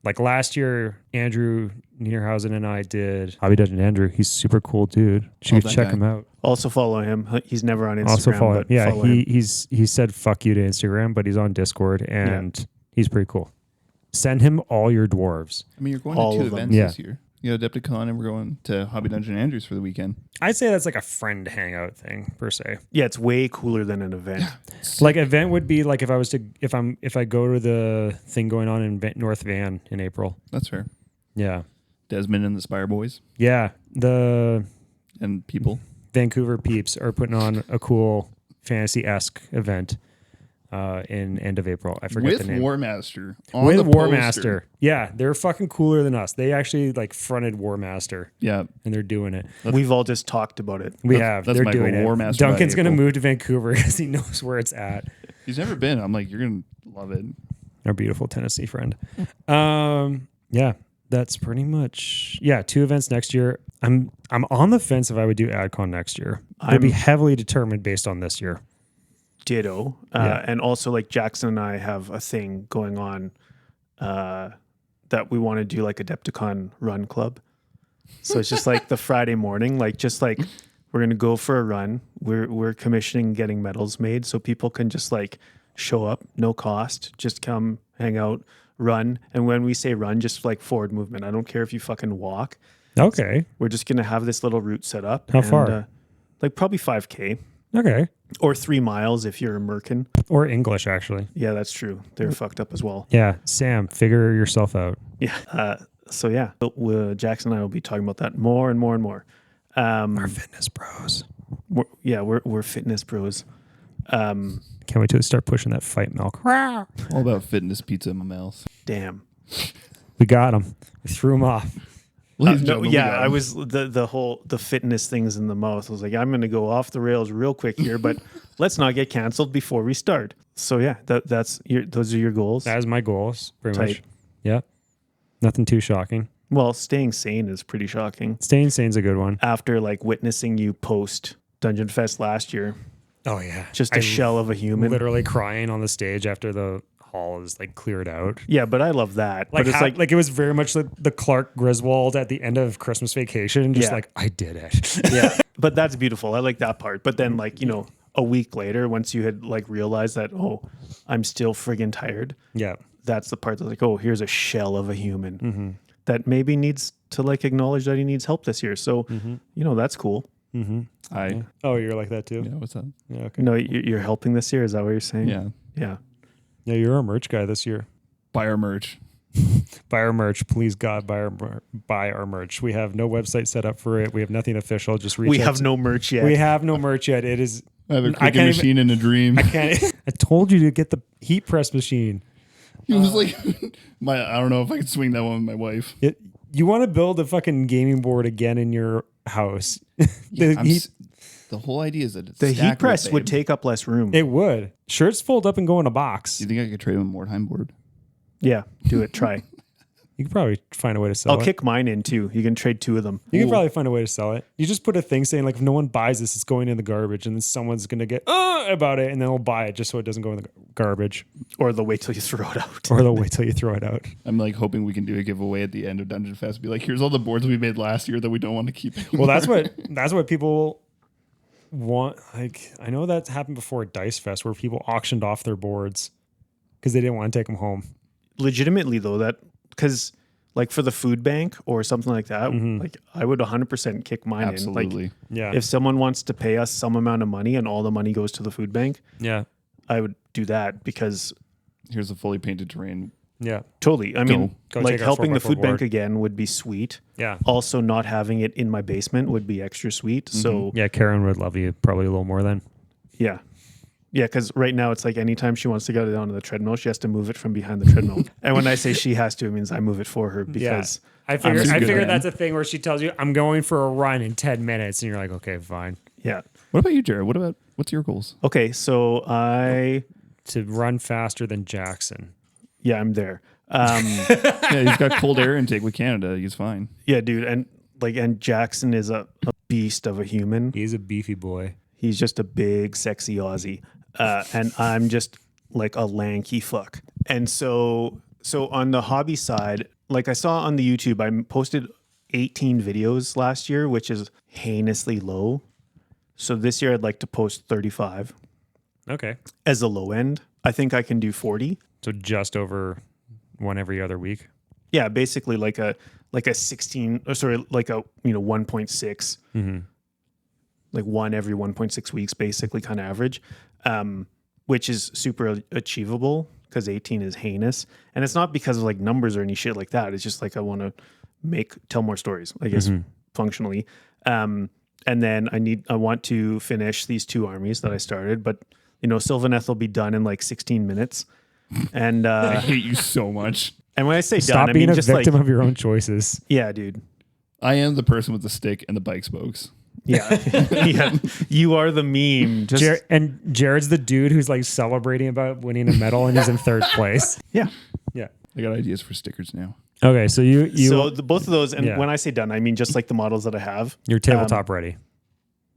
Like last year, Andrew Niederhausen and I did Hobby Dungeon Andrew. He's super cool dude. Should that check guy. him out. Also follow him. He's never on Instagram. Also follow him. but Yeah, follow him. he said fuck you to Instagram, but he's on Discord and he's pretty cool. Send him all your dwarves. I mean, you're going All to 2 of them. events Yeah. this year. You got Adepticon, and we're going to Hobby Dungeon Andrews for the weekend. I'd say that's like a friend hangout thing per se. Yeah, it's way cooler than an event. Like event would be like if I go to the thing going on in North Van in April. That's fair. Yeah. Desmond and the Spire Boys Yeah. The and people. Vancouver peeps are putting on a cool fantasy-esque event. in end of April. I forget With the name. War Master. On With the War poster. Master. Yeah, they're fucking cooler than us. They actually like fronted War Master Yeah. and they're doing it. We've all just talked about it. We That's- have. that's They're my doing goal, it. War Master by Duncan's going to April. move to Vancouver because he knows where it's at. He's never been. I'm like, you're going to love it. Our beautiful Tennessee friend. Yeah, that's pretty much 2 events next year. I'm on the fence if I would do AdCon next year. I'd be heavily determined based on this year. Ditto. Yeah. And also, like, Jackson and I have a thing going on that we want to do, like, Adepticon run club. So it's just like the Friday morning, like, just like we're going to go for a run. We're commissioning getting medals made so people can just like show up, no cost, just come hang out, run. And when we say run, just like forward movement. I don't care if you fucking walk. Okay. We're just going to have this little route set up. How far? Like probably 5K. Okay. Or 3 miles if you're American. Or English, actually. Yeah, that's true. They're fucked up as well. Yeah. Sam, figure yourself out. Yeah. So yeah, Jackson and I will be talking about that more and more and more. Our fitness bros. We're fitness bros. Can't wait till we start pushing that fight milk. All about fitness pizza in my mouth. Damn. We got him. We threw him off. Ladies and gentlemen, we got I him. was the fitness things in the mouth. I was like, I'm going to go off the rails real quick here, but let's not get canceled before we start. So yeah, those are your goals. That is my goals, pretty Tight. much. Yeah. Nothing too shocking. Well, staying sane is pretty shocking. Staying sane's a good one. After like witnessing you post Dungeon Fest last year, Oh, yeah. just a shell of a human. Literally crying on the stage after the hall is like cleared out. Yeah, but I love that. Like, but it's like it was very much like the Clark Griswold at the end of Christmas Vacation, just Yeah. like, I did it. yeah, but that's beautiful. I like that part. But then, like, a week later, once you had like realized that, oh, I'm still friggin' tired. Yeah. That's the part that's like, oh, here's a shell of a human that maybe needs to like acknowledge that he needs help this year. So, that's cool. Hi. Oh, you're like that too? Yeah, what's up? Yeah. Okay. No, you're helping this year. Is that what you're saying? Yeah. Yeah. Yeah, you're our merch guy this year. Buy our merch. Buy our merch. Please, God, buy our merch. We have no website set up for it. We have nothing official. Just reach We out have to- no merch yet. We have no merch yet. It is. I have a I cooking can't machine and a dream. I can't. I told you to get the heat press machine. He was like, I don't know if I could swing that one with my wife. You want to build a fucking gaming board again in your house? The whole idea is that it's the heat stackable, press would babe. take up less room. It would. Shirts fold up and go in a box. Do you think I could trade him a Mordheim board? Yeah, do it. Try. You could probably find a way to sell I'll it. kick mine in too. You can trade 2 of them. You could probably find a way to sell it. You just put a thing saying like, if no one buys this, it's going in the garbage, and then someone's gonna get about it, and then they'll buy it just so it doesn't go in the garbage, Or they'll wait till you throw it out. or they'll wait till you throw it out. I'm like hoping we can do a giveaway at the end of Dungeon Fest. Be like, here's all the boards we made last year that we don't want to keep anymore. Well, that's what people want. Like, I know that's happened before at Dice Fest, where people auctioned off their boards because they didn't want to take them home. Legitimately though, that because like for the food bank or something like that, like I would 100% kick mine in. Absolutely. Like Yeah, if someone wants to pay us some amount of money and all the money goes to the food bank, yeah, I would do that because Here's a fully painted terrain. yeah, totally. I mean, Go like take our helping the 4x4 food bank board. again would be sweet. yeah. Also, not having it in my basement would be extra sweet. So Yeah, Karen would love you probably a little more then. yeah. Yeah, because right now it's like anytime she wants to get it onto the treadmill, she has to move it from behind the treadmill. And when I say she has to, it means I move it for her because I I'm figure just good I at that's a thing where she tells you, I'm going for a run in 10 minutes. And you're like, okay, fine. yeah. What about you, Jarrid? What's your goals? Okay, so To run faster than Jackson. I'm there. Yeah, he's got cold air intake with Canada. He's fine. Yeah, dude, and Jackson is a beast of a human. He's a beefy boy. He's just a big, sexy Aussie, and I'm just like a lanky fuck. And so on the hobby side, like I saw on the YouTube, I posted 18 videos last year, which is heinously low. So this year I'd like to post 35 Okay. as a low end. I think I can do 40. So just over one every other week. Yeah, basically like a 16, or sorry, like a 1.6. Like one every 1.6 weeks, basically kind of average, which is super achievable because 18 is heinous. And it's not because of like numbers or any shit like that. It's just like I want to tell more stories, I guess, functionally. And then I want to finish these 2 armies that I started, but Sylvaneth will be done in like 16 minutes. And I hate you so much. and when I say Stop done, I being mean a just victim like, of your own choices. yeah, dude. I am the person with the stick and the bike spokes. Yeah. Yeah. You are the meme. Just And Jared's the dude who's like celebrating about winning a medal and he's in third place. yeah. Yeah. I got ideas for stickers now. Okay, so Both of those, and Yeah. when I say done, I mean just like the models that I have. you're tabletop ready.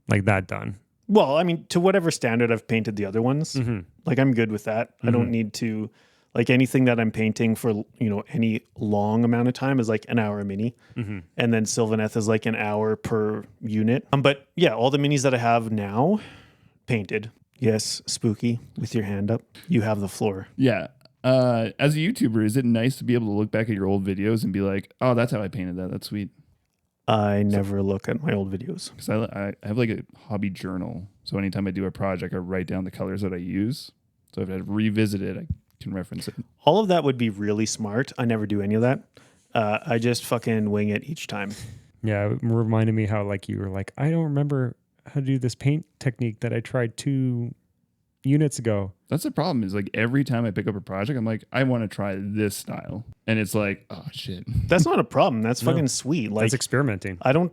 Like that done. Well, I mean, to whatever standard I've painted the other ones, like I'm good with that. I don't need to, like anything that I'm painting for, any long amount of time is like an hour a mini. And then Sylvaneth is like an hour per unit. But yeah, all the minis that I have now painted. Yes, Spooky, with your hand up, you have the floor. Yeah. As a YouTuber, is it nice to be able to look back at your old videos and be like, oh, that's how I painted that. That's sweet. I never look at my old videos. Because I have like a hobby journal. So anytime I do a project, I write down the colors that I use. So if I revisit it, I can reference it. All of that would be really smart. I never do any of that. I just fucking wing it each time. Yeah, it reminded me how like you were like, I don't remember how to do this paint technique that I tried 2 units ago. That's the problem is like every time I pick up a project, I'm like, I want to try this style. And it's like, oh shit. That's not a problem. That's fucking sweet. Like That's experimenting. I don't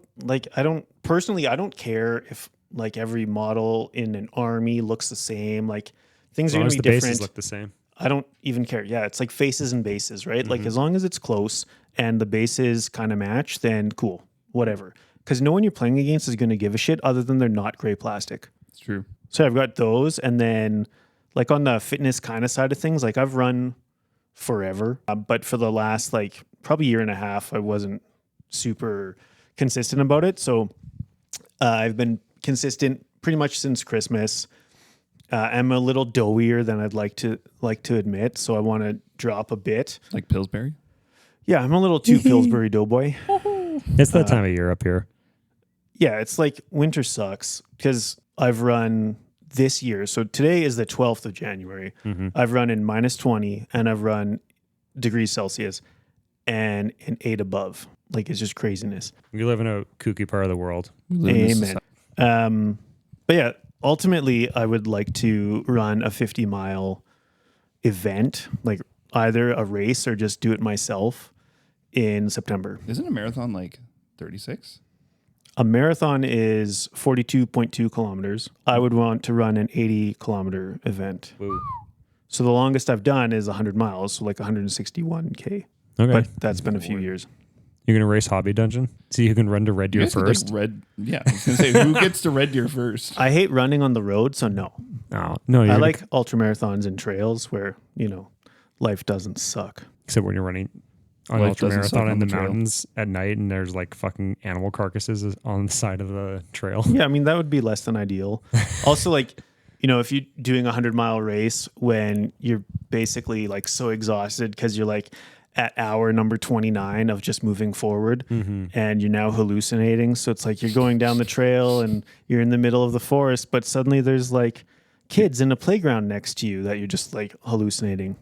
personally, I don't care if like every model in an army looks the same. Like things As are long going as to the be bases different. look the same. I don't even care. Yeah, it's like faces and bases, right? Like as long as it's close and the bases kind of match, then cool, whatever. Because no one you're playing against is going to give a shit other than they're not gray plastic. It's true. So I've got those, and then like on the fitness kind of side of things, like I've run forever, but for the last like probably year and a half, I wasn't super consistent about it. So I've been consistent pretty much since Christmas. I'm a little doughier than I'd like to admit, so I want to drop a bit. Like Pillsbury. Yeah, I'm a little too Pillsbury doughboy. It's that time of year up here. Yeah, it's like winter sucks because I've run this year. So today is the 12th of January. I've run in -20 and I've run degrees Celsius and in 8 above. Like it's just craziness. We live in a kooky part of the world. Amen. But yeah, ultimately I would like to run a 50-mile event, like either a race or just do it myself in September. Isn't a marathon like 36? A marathon is 42.2 kilometers. I would want to run an 80-kilometer event. Woo. So the longest I've done is 100 miles, so like 161K. Okay. But that's been a few years. You're going to race Hobby Dungeon? See who can run to Red Deer first? Yeah, I was going to say, who gets to Red Deer first? I hate running on the road, so no. No, I like ultramarathons and trails where, life doesn't suck. except when you're running on Life ultra doesn't suck marathon on in the the trail. mountains at night and there's like fucking animal carcasses on the side of the trail. Yeah, I mean, that would be less than ideal. Also, like, if you're doing a 100-mile race when you're basically like so exhausted because you're like at hour number 29 of just moving forward and you're now hallucinating. So it's like you're going down the trail and you're in the middle of the forest, but suddenly there's like kids in a playground next to you that you're just like hallucinating.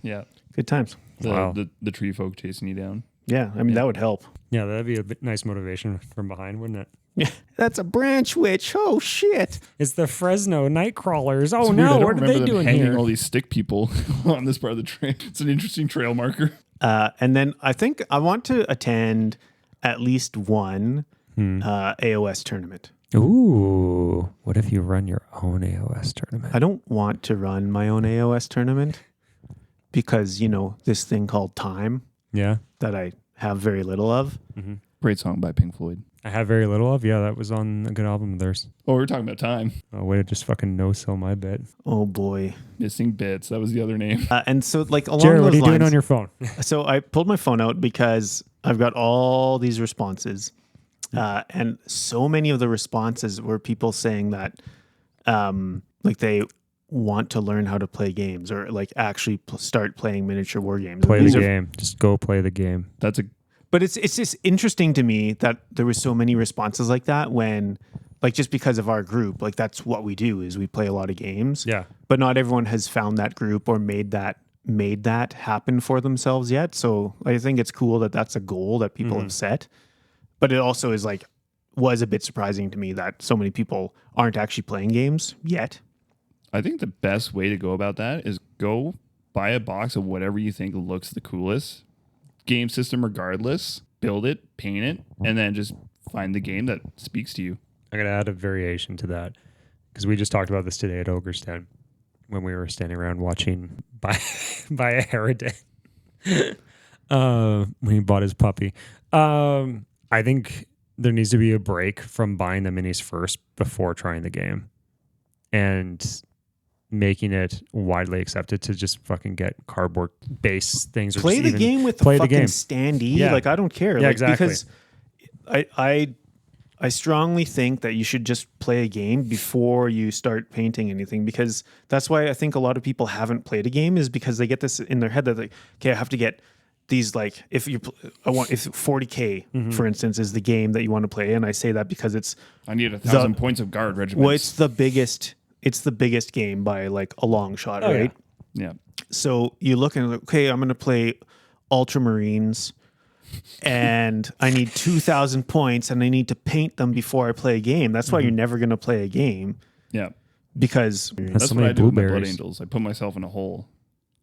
Yeah. Good times. Wow. The tree folk chasing you down. Yeah, I mean, that would help. Yeah, that'd be a nice motivation from behind, wouldn't it? Yeah, that's a branch witch. Oh, shit. It's the Fresno night crawlers. Oh It's weird, I no, don't what are remember they them doing hanging here? all these stick people on this part of the trail. It's an interesting trail marker. And then I think I want to attend at least one AOS tournament. Ooh, what if you run your own AOS tournament? I don't want to run my own AOS tournament because, this thing called time Yeah, that I have very little of. Great song by Pink Floyd. I have very little of. Yeah, that was on a good album of theirs. Oh, we're talking about time. Oh, way to just fucking no-sell my bit. Oh, boy. Missing Bits. That was the other name. And so, like, along Jared, those what are you lines, doing on your phone? So I pulled my phone out because I've got all these responses. And so many of the responses were people saying that like they want to learn how to play games or like actually start playing miniature war games. Play These the are- game. Just go play the game. That's a But it's just interesting to me that there was so many responses like that when like just because of our group, like that's what we do is we play a lot of games. Yeah. But not everyone has found that group or made that happen for themselves yet. So I think it's cool that that's a goal that people have set. But it also is was a bit surprising to me that so many people aren't actually playing games yet. I think the best way to go about that is go buy a box of whatever you think looks the coolest, game system regardless, build it, paint it, and then just find the game that speaks to you. I'm gonna add a variation to that because we just talked about this today at Ogre's Den when we were standing around watching by a Jarrid when he bought his puppy. I think there needs to be a break from buying the minis first before trying the game and making it widely accepted to just fucking get cardboard base things. Or Play just the even game with the play the fucking game. standee. Yeah. Like, I don't care. Yeah, Like, exactly. Because I strongly think that you should just play a game before you start painting anything, because that's why I think a lot of people haven't played a game, is because they get this in their head that like, okay, I have to get these, like, if 40K, for instance, is the game that you want to play. And I say that because it's, I need 1,000 points of guard regiments. well, it's the biggest game by like a long shot, Oh, right? Yeah. So you look and like, okay, I'm going to play Ultramarines and I need 2,000 points and I need to paint them before I play a game. That's why you're never going to play a game, Yeah. because That's so what many I do with my Blood blueberries. Angels. I put myself in a hole.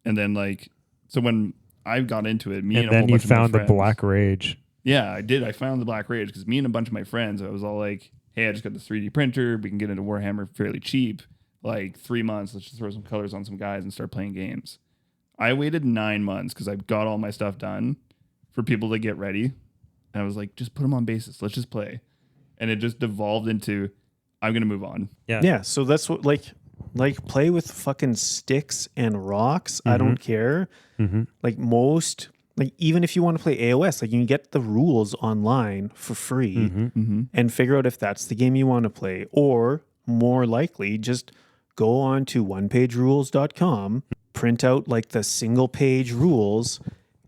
And then, like, so when I got into it, me and, And a whole then you bunch of my found the friends- Black Rage. Yeah, I did. I found the Black Rage because me and a bunch of my friends, I was all like, hey, I just got this 3D printer. We can get into Warhammer fairly cheap. Like 3 months, let's just throw some colors on some guys and start playing games. I waited 9 months because I got all my stuff done for people to get ready. And I was like, just put them on basis. Let's just play. And it just devolved into, I'm going to move on. Yeah. yeah. So that's what, like play with fucking sticks and rocks. I don't care. Like most, like even if you want to play AOS, like you can get the rules online for free and figure out if that's the game you want to play, or more likely just go on to onepagerules.com, print out like the single page rules,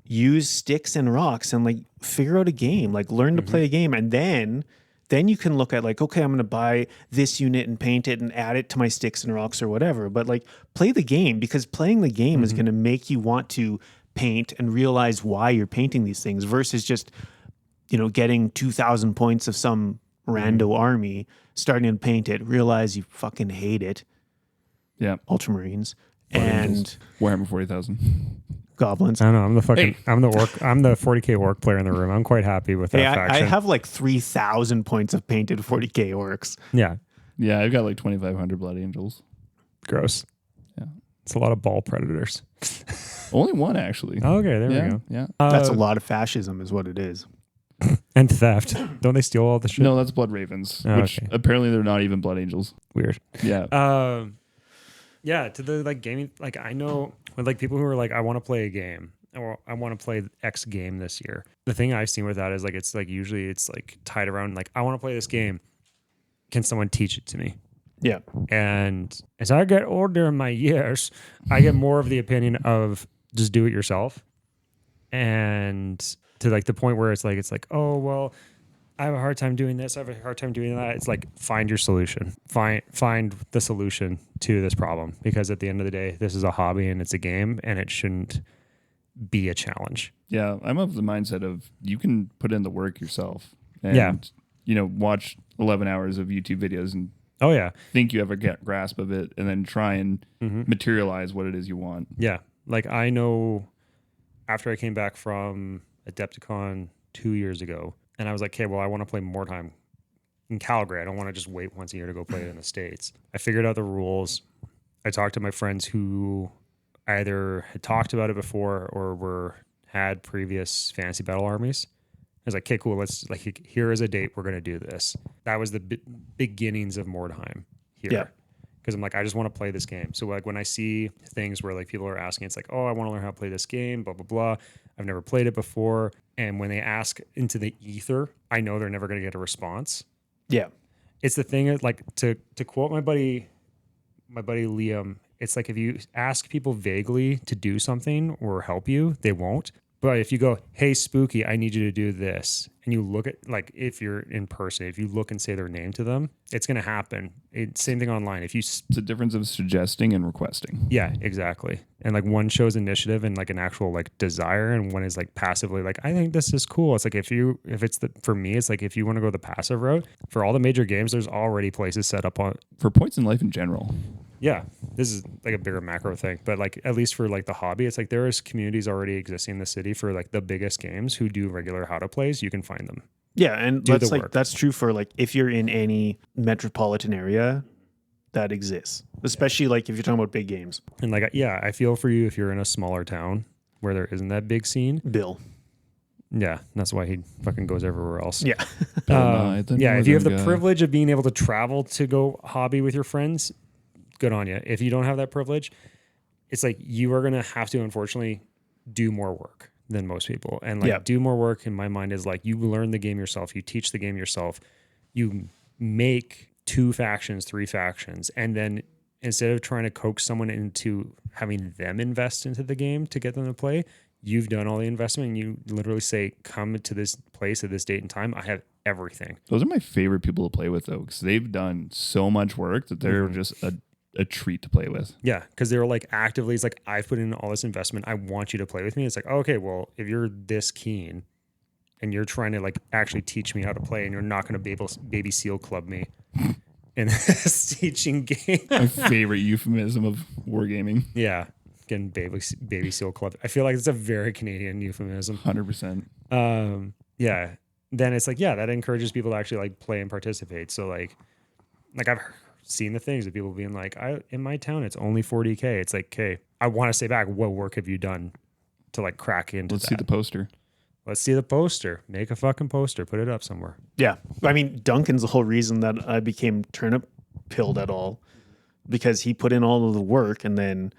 use sticks and rocks, and like figure out a game, like learn to play a game. And then you can look at like, okay, I'm going to buy this unit and paint it and add it to my sticks and rocks or whatever. But like play the game, because playing the game is going to make you want to paint and realize why you're painting these things, versus just, getting 2,000 points of some rando army, starting to paint it, realize you fucking hate it. Yeah. Ultramarines Blood and Angels. Warhammer 40,000. goblins. I don't know. I'm the fucking. Hey. I'm the 40K orc player in the room. I'm quite happy with that Hey, I faction. have like 3,000 points of painted 40K orcs. Yeah. Yeah, I've got like 2,500 Blood Angels. Gross. Yeah. It's a lot of ball predators. Only one, actually. Okay, there yeah, we go. Yeah. That's a lot of fascism is what it is. And theft. Don't they steal all the shit? No, that's Blood Ravens, Oh, which okay. apparently they're not even Blood Angels. Weird. Yeah. Yeah, to the like gaming, like I know with like people who are like, I want to play a game or I want to play X game this year. The thing I've seen with that is like, it's like usually it's like tied around like, I want to play this game. Can someone teach it to me? Yeah. And as I get older in my years, I get more of the opinion of just do it yourself. And to like the point where it's like, oh, well, I have a hard time doing this. I have a hard time doing that. It's like, find your solution. Find the solution to this problem, because at the end of the day, this is a hobby and it's a game and it shouldn't be a challenge. Yeah. I'm of the mindset of you can put in the work yourself and, Yeah. Watch 11 hours of YouTube videos and Oh, yeah. think you have a grasp of it and then try and materialize what it is you want. Yeah. Like I know after I came back from Adepticon 2 years ago, and I was like, okay, well, I want to play more time in Calgary. I don't want to just wait once a year to go play it in the States. I figured out the rules. I talked to my friends who either had talked about it before or had previous fantasy battle armies. I was like, okay, cool. Let's like, here is a date. We're going to do this. That was the beginnings of Mordheim here. Yeah. Because I'm like, I just want to play this game. So like when I see things where like people are asking, it's like, oh, I want to learn how to play this game, blah, blah, blah. I've never played it before. And when they ask into the ether, I know they're never going to get a response. Yeah. It's the thing that, like, to quote my buddy Liam, it's like if you ask people vaguely to do something or help you, they won't. But if you go, hey, Spooky, I need you to do this, and you look at, like, if you're in person, if you look and say their name to them, it's going to happen. Same thing online. If you, It's a difference of suggesting and requesting. yeah, exactly. And like one shows initiative and like an actual like desire, and one is like passively like, I think this is cool. It's like for me, it's like if you want to go the passive route for all the major games, there's already places set up on. For points in life in general. Yeah. this is like a bigger macro thing, but like at least for like the hobby, it's like there is communities already existing in the city for like the biggest games who do regular how to plays. You can find them. Yeah, and Do that's the like work. that's true for like if you're in any metropolitan area that exists, especially like if you're talking about big games. And like, yeah, I feel for you if you're in a smaller town where there isn't that big scene. Bill. Yeah, that's why he fucking goes everywhere else. Yeah. Yeah, if you have the privilege of being able to travel to go hobby with your friends, good on you. If you don't have that privilege, it's like you are going to have to, unfortunately, do more work than most people. And like do more work in my mind is like you learn the game yourself, you teach the game yourself, you make 2 factions, 3 factions, and then instead of trying to coax someone into having them invest into the game to get them to play, you've done all the investment and you literally say, come to this place at this date and time. I have everything. Those are my favorite people to play with, though, because they've done so much work that they're just a treat to play with. Yeah, because they're like actively, it's like, I've put in all this investment. I want you to play with me. It's like, okay, well, if you're this keen and you're trying to like actually teach me how to play and you're not going to baby seal club me in this teaching game. My favorite euphemism of wargaming. Yeah. Getting baby seal club. I feel like it's a very Canadian euphemism. 100%. Yeah. Then it's like, yeah, that encourages people to actually like play and participate. So like I've seen the things of people being like, in my town, it's only 40K. It's like, okay, I want to say back, what work have you done to like crack into Let's see the poster. Let's see the poster. Make a fucking poster. Put it up somewhere. Yeah. I mean, Duncan's the whole reason that I became turnip pilled at all, because he put in all of the work and then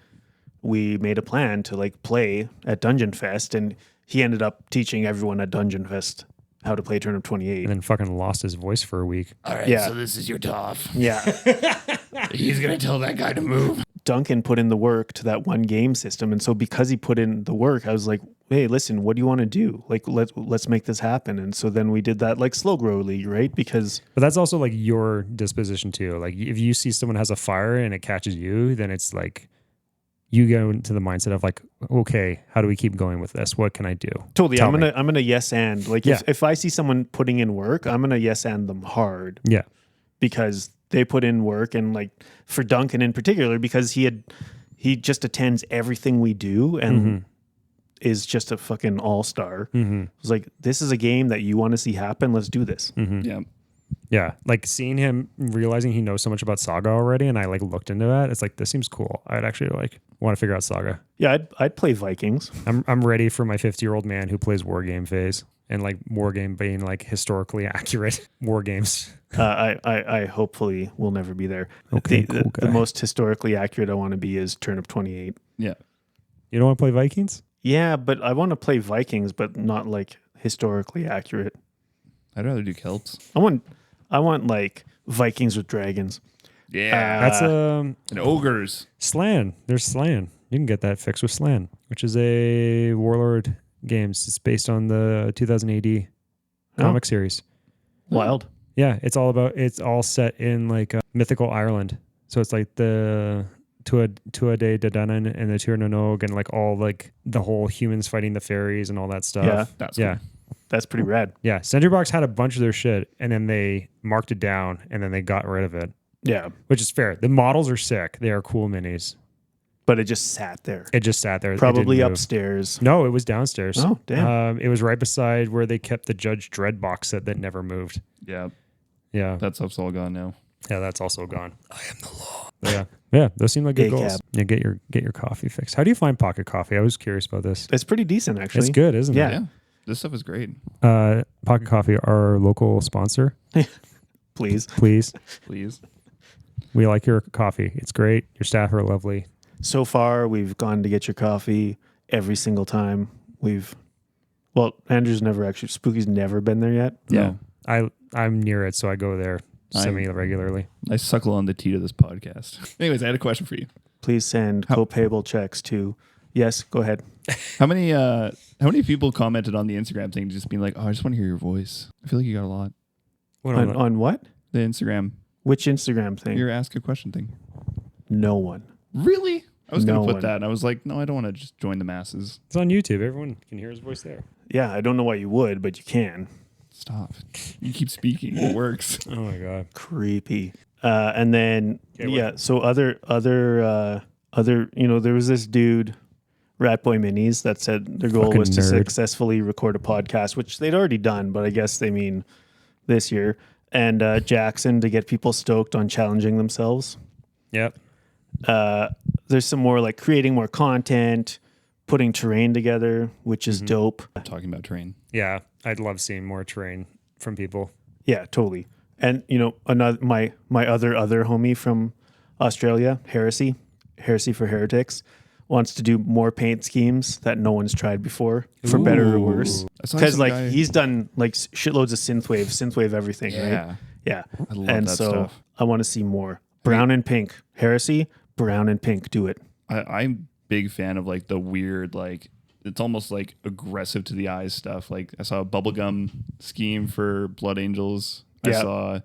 we made a plan to like play at Dungeon Fest, and he ended up teaching everyone at Dungeon Fest how to play Turnip 28. And then fucking lost his voice for a week. All right, Yeah. so this is your Toph. Yeah. He's going to tell that guy to move. Duncan put in the work to that one game system, and so because he put in the work, I was like, hey, listen, what do you want to do? Like, let's make this happen. And so then we did that like slow grow league, right? Because But that's also like your disposition too. Like if you see someone has a fire and it catches you, then it's like you go into the mindset of like, okay, how do we keep going with this? What can I do? totally, Tell I'm me. gonna yes and like if I see someone putting in work, I'm gonna yes and them hard Yeah. because they put in work. And like for Duncan in particular, because he just attends everything we do and is just a fucking all-star. It was like, this is a game that you want to see happen. Let's do this. Yeah. Yeah. Like seeing him realizing he knows so much about Saga already. And I like looked into that. It's like, this seems cool. I'd actually like want to figure out Saga. Yeah, I'd play Vikings. I'm ready for my 50-year-old man who plays war game phase and like war game being like historically accurate war games. I hopefully will never be there. Okay, the, cool the guy. most historically accurate I want to be is Turnip 28. Yeah. You don't want to play Vikings? Yeah, but I want to play Vikings, but not like historically accurate. I'd rather do Celts. I want like Vikings with dragons. Yeah. That's and ogres. Slan. There's Slan. You can get that fixed with Slan, which is a Warlord games. It's based on the 2000 AD comic series. Wild. Yeah, it's all set in like mythical Ireland. So it's like the Tua de Dadanan and the Tir Nanog and like all like the whole humans fighting the fairies and all that stuff. Yeah. That's Yeah. cool. That's pretty rad. Yeah. Sentry Box had a bunch of their shit and then they marked it down and then they got rid of it, Yeah, which is fair. The models are sick. They are cool minis. but it just sat there. It just sat there. It Probably didn't move. upstairs. No, it was downstairs. Oh, damn. It was right beside where they kept the Judge Dredd box set that never moved. Yeah. Yeah. That stuff's all gone now. Yeah, that's also gone. I am the law. Yeah. Yeah, those seem like good ACAB. goals. Yeah, get your coffee fixed. How do you find pocket coffee? I was curious about this. It's pretty decent, actually. It's good, isn't Yeah. Yeah. This stuff is great. it? Pocket Coffee, our local sponsor. Please. Please. Please. We like your coffee. It's great. Your staff are lovely. So far, we've gone to get your coffee every single time. Andrew's never actually, Spooky's never been there yet. Yeah. I'm near it, so I go there semi-regularly. I suckle on the tea to this podcast. Anyways, I had a question for you. Please send co-payable checks to, yes, go ahead. How many people commented on the Instagram thing just being like, oh, I just want to hear your voice? I feel like you got a lot. What On what? The Instagram, Which Instagram thing? your ask a question thing. No one. Really? I was going No to put one. that. And I was like, no, I don't want to just join the masses. It's on YouTube. Everyone can hear his voice there. Yeah, I don't know why you would, but you can. Stop. You keep speaking. It works. Oh my god. Creepy. And then so other there was this dude, Ratboy Minis, that said their goal Fucking was to nerd. successfully record a podcast, which they'd already done, but I guess they mean this year. And Jackson to get people stoked on challenging themselves. Yep. There's some more like creating more content, putting terrain together, which is dope. Talking about terrain. Yeah. I'd love seeing more terrain from people. Yeah, totally. And another my other homie from Australia, Heresy for Heretics, wants to do more paint schemes that no one's tried before, for better or worse. I saw Because some like guy- he's done like shitloads of synthwave everything, right? Yeah. I love And that so stuff. I want to see more brown and pink. Heresy, brown and pink. Do it. I'm big fan of like the weird, like it's almost like aggressive to the eyes stuff. Like I saw a bubblegum scheme for Blood Angels. I Yeah. saw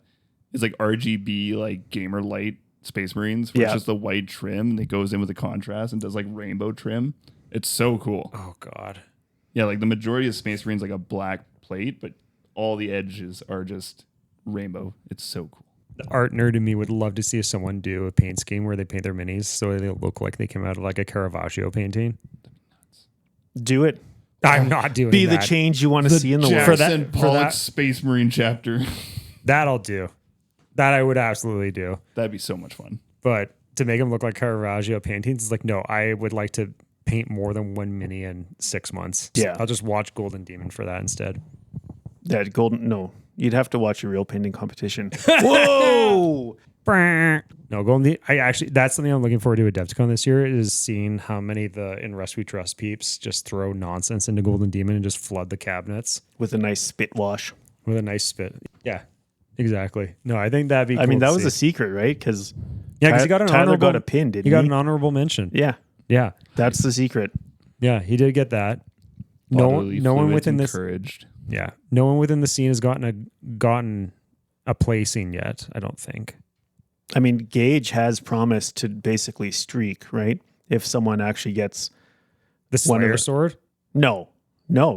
it's like RGB like gamer light Space Marines, where Yeah. it's just the white trim and it goes in with the contrast and does like rainbow trim. It's so cool. Oh, God. Yeah, like the majority of Space Marines like a black plate, but all the edges are just rainbow. It's so cool. The art nerd in me would love to see someone do a paint scheme where they paint their minis so they look like they came out of like a Caravaggio painting. Do it. I'm not doing Be that. the change you want to see in the world. For that- Jackson for Pollock that- Space Marine chapter. That I'll do. That I would absolutely do. That'd be so much fun. But to make them look like Caravaggio paintings, it's like, no, I would like to paint more than one mini in 6 months. Yeah. I'll just watch Golden Demon for that instead. That golden. No, you'd have to watch a real painting competition. Whoa! No, Golden I actually, that's something I'm looking forward to at DevCon this year is seeing how many of the In Rust We Trust peeps just throw nonsense into Golden Demon and just flood the cabinets With a nice spit wash. with a nice spit. Yeah, exactly. No, I think that'd be I mean, cool that to was see. a secret, right? Because Yeah, because he got an Tyler honorable, got a pin, didn't he he? got an honorable mention. Yeah, Yeah. that's the secret. Yeah, he did get that. No Bodily one fluids within this encouraged. Yeah, no one within the scene has gotten a placing yet. I don't think. I mean, Gage has promised to basically streak, right? If someone actually gets The One of Slayer the- sword. no,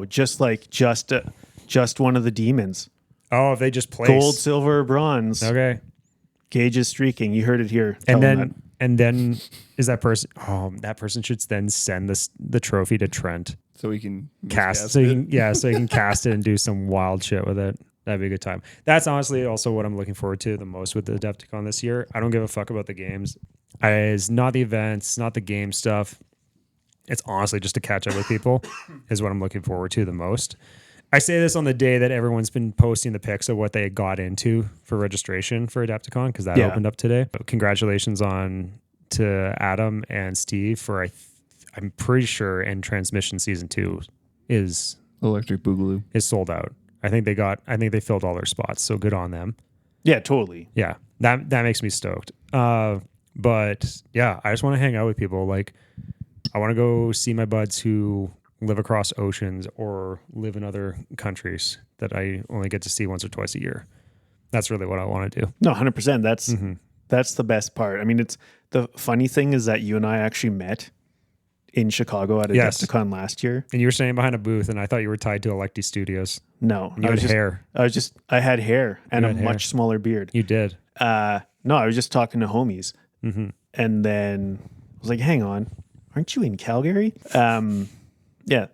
just one of the demons, Oh, if they just place gold, silver, or bronze. Okay, Gage is streaking. You heard it here. and Tell him then is that person? Oh, that person should then send the trophy to Trent. So we can Cast miscast so it. you can so you can cast it and do some wild shit with it. That'd be a good time. That's honestly also what I'm looking forward to the most with the Adepticon this year. I don't give a fuck about the games. It's not the events, not the game stuff. It's honestly just to catch up with people is what I'm looking forward to the most. I say this on the day that everyone's been posting the pics of what they got into for registration for Adepticon because that Yeah. opened up today. Congratulations to Adam and Steve for I'm pretty sure in Transmission Season 2 is Electric Boogaloo. sold out. I think they filled all their spots. So good on them. Yeah, totally. Yeah. That makes me stoked. But yeah, I just want to hang out with people. Like I want to go see my buds who live across oceans or live in other countries that I only get to see once or twice a year. That's really what I want to do. No, 100%. Mm-hmm. That's the best part. I mean, it's the funny thing is that you and I actually met in Chicago at Yes. Adepticon last year. And you were standing behind a booth and I thought you were tied to Electi Studios. No, And you had hair. I had hair and You a had hair. much smaller beard. You did. No, I was just talking to homies. Mm-hmm. And then I was like, hang on, aren't you in Calgary? Yeah,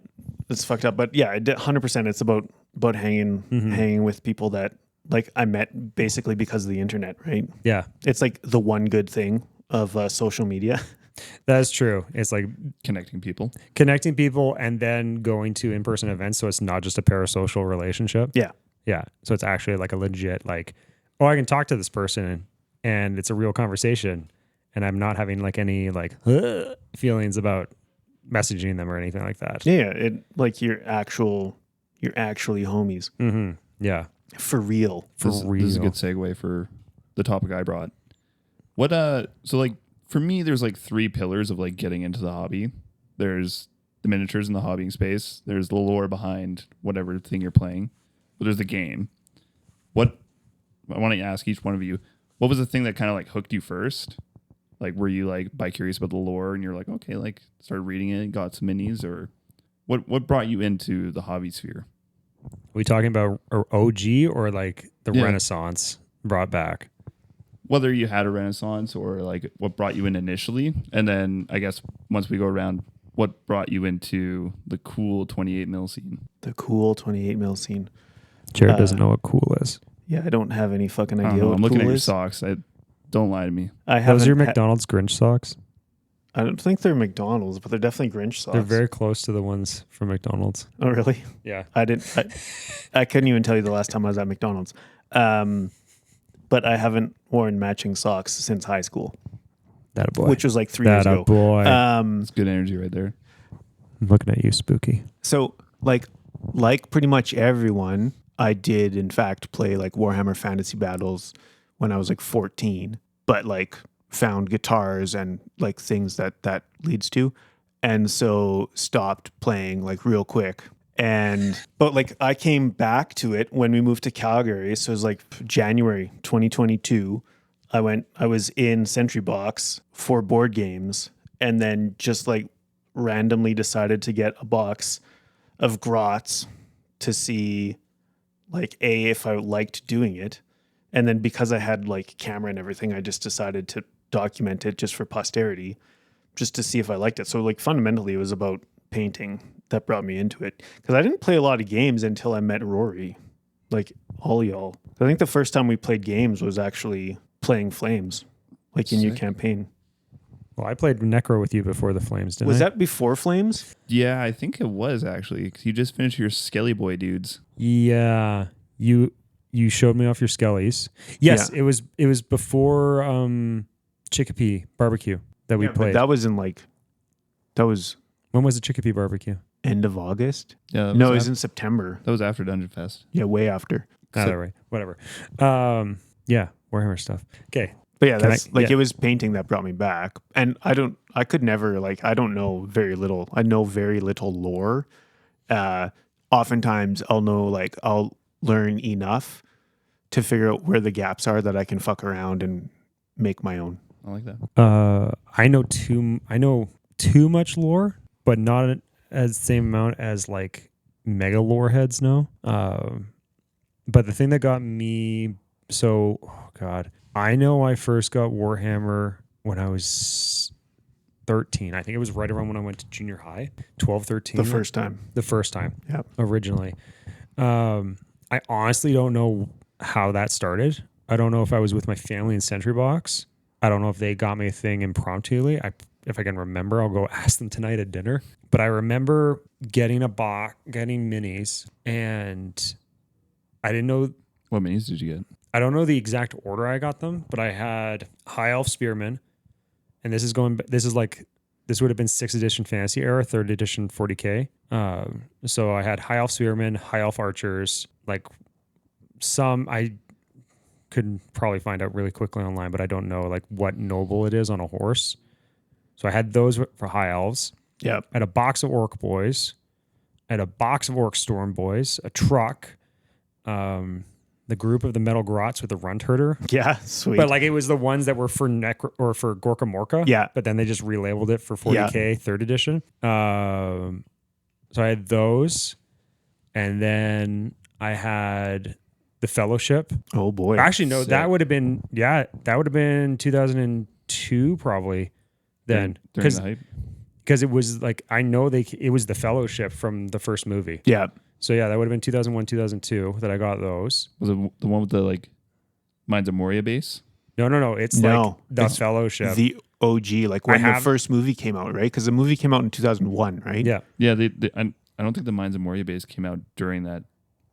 it's fucked up. But yeah, 100%. It's about hanging with people that like I met basically because of the internet, right? Yeah, It's like the one good thing of social media. that's true. It's like Connecting people. connecting people and then going to in-person events. So it's not just a parasocial relationship. Yeah. Yeah. So it's actually like a legit, like, oh, I can talk to this person and it's a real conversation. And I'm not having like any like feelings about messaging them or anything like that. Yeah, it like you're actually homies Mm-hmm. Yeah. for real. For This real. is a good segue for the topic I brought. What so like for me there's like three pillars of like getting into the hobby. There's the miniatures in the hobbying space, there's the lore behind whatever thing you're playing, but there's the game. What I want to ask each one of you, what was the thing that kind of like hooked you first? Like were you like bi-curious about the lore and you're like, okay, like started reading it, got some minis, or what brought you into the hobby sphere? we talking about OG or like the Yeah. Renaissance brought back? whether you had a renaissance or like what brought you in initially, and then I guess once we go around, what brought you into the cool 28 mil scene? The cool 28 mil scene. Jarrid doesn't know what cool is. Yeah, I don't have any fucking I don't idea know, what I'm looking cool at your is. socks. Don't lie to me. I Those are your haven't. McDonald's Grinch socks. I don't think they're McDonald's, but they're definitely Grinch socks. They're very close to the ones from McDonald's. Oh, really? Yeah. I didn't. I couldn't even tell you the last time I was at McDonald's. But I haven't worn matching socks since high school, That a boy. which was like 3 years That a ago. boy. It's good energy right there. I'm looking at you, Spooky. So like pretty much everyone, I did in fact play like Warhammer Fantasy Battles when I was like 14, but like found guitars and like things that leads to, and so stopped playing like real quick. But like I came back to it when we moved to Calgary, so it was like January 2022. I was in Sentry Box for board games, and then just like randomly decided to get a box of grots to see like if I liked doing it. And then because I had like camera and everything, I just decided to document it just for posterity, just to see if I liked it. So like fundamentally it was about painting that brought me into it, because I didn't play a lot of games until I met Rory, like all y'all. I think the first time we played games was actually playing Flames, like in your Sick. campaign. Well, I played Necro with you before the Flames, didn't Was I? that before Flames? Yeah, I think it was actually. 'Cause you just finished your Skelly Boy dudes. Yeah. You showed me off your skellies. Yes, Yeah. it was before Chicopee barbecue that we But played. that was When was the Chicopee barbecue? end of August. Yeah, No, it was in September. that was after Dungeon Fest. Yeah, way after. Either way, whatever. Yeah, Warhammer stuff. Okay. But yeah, Can that's I- like yeah. it was painting that brought me back. And I could never I don't know very little. I know very little lore. Oftentimes I'll learn enough to figure out where the gaps are that I can fuck around and make my own. I like that. I know too much lore, but not as same amount as like mega lore heads know. But the thing that got me I know I first got Warhammer when I was 13. I think it was right around when I went to junior high, 12, 13. The first time. The first time. Yeah. Originally. I honestly don't know how that started. I don't know if I was with my family in Sentry Box. I don't know if they got me a thing impromptu. If I can remember, I'll go ask them tonight at dinner. But I remember getting minis, and I didn't know. What minis did you get? I don't know the exact order I got them, but I had High Elf Spearman, and this would have been 6th edition Fantasy era, 3rd edition 40K. So I had High Elf Spearman, High Elf Archers, like some I could probably find out really quickly online, but I don't know like what noble it is on a horse. So I had those for High Elves. Yeah. I had a box of Orc Boys. I had a box of Orc Storm Boys, a truck, the group of the Metal Grots with the Runt Herder. Yeah, sweet. But like it was the ones that were for for Gorka Morka. Yeah. But then they just relabeled it for 40K 3rd edition. So I had those. And then I had the Fellowship. Oh boy. Actually, no, Sick. that would have been 2002 probably then. During the hype. Because it was like, I know it was the Fellowship from the first movie. Yeah. So yeah, that would have been 2001, 2002 that I got those. Was it the one with the like Minds of Moria base? No. It's No, like the it's Fellowship. The OG, like when the first movie came out, right? Because the movie came out in 2001, right? Yeah. Yeah, I don't think the Minds of Moria base came out during that.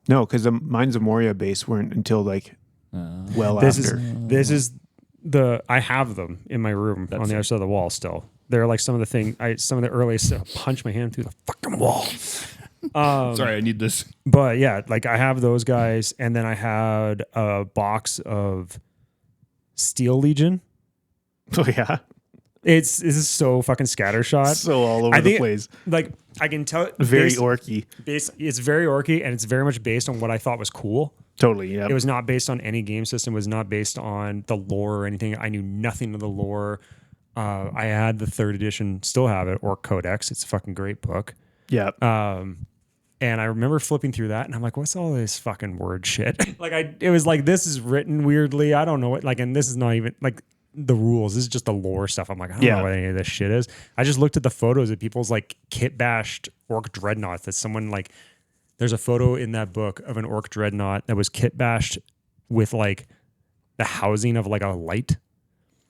No, because the Minds of Moria base weren't until like well This after. is I have them in my room on the other side of the wall still. They're like some of the earliest. I'll punch my hand through the fucking wall. Sorry, I need this. But yeah, like I have those guys, and then I had a box of Steel Legion. Oh yeah, This is so fucking scattershot. so all over the place. Like I can tell, Very orky. It's very orky, and it's very much based on what I thought was cool. Totally. Yeah. It was not based on any game system. It was not based on the lore or anything. I knew nothing of the lore. I had the 3rd edition, still have it, or Codex. It's a fucking great book. Yeah. And I remember flipping through that and I'm like, what's all this fucking word shit? It was like, this is written weirdly. I don't know what, and this is not even like the rules. This is just the lore stuff. I'm like, I don't know what any of this shit is. I just looked at the photos of people's like kit bashed orc dreadnoughts that someone like, there's a photo in that book of an orc dreadnought that was kit bashed with like the housing of like a light.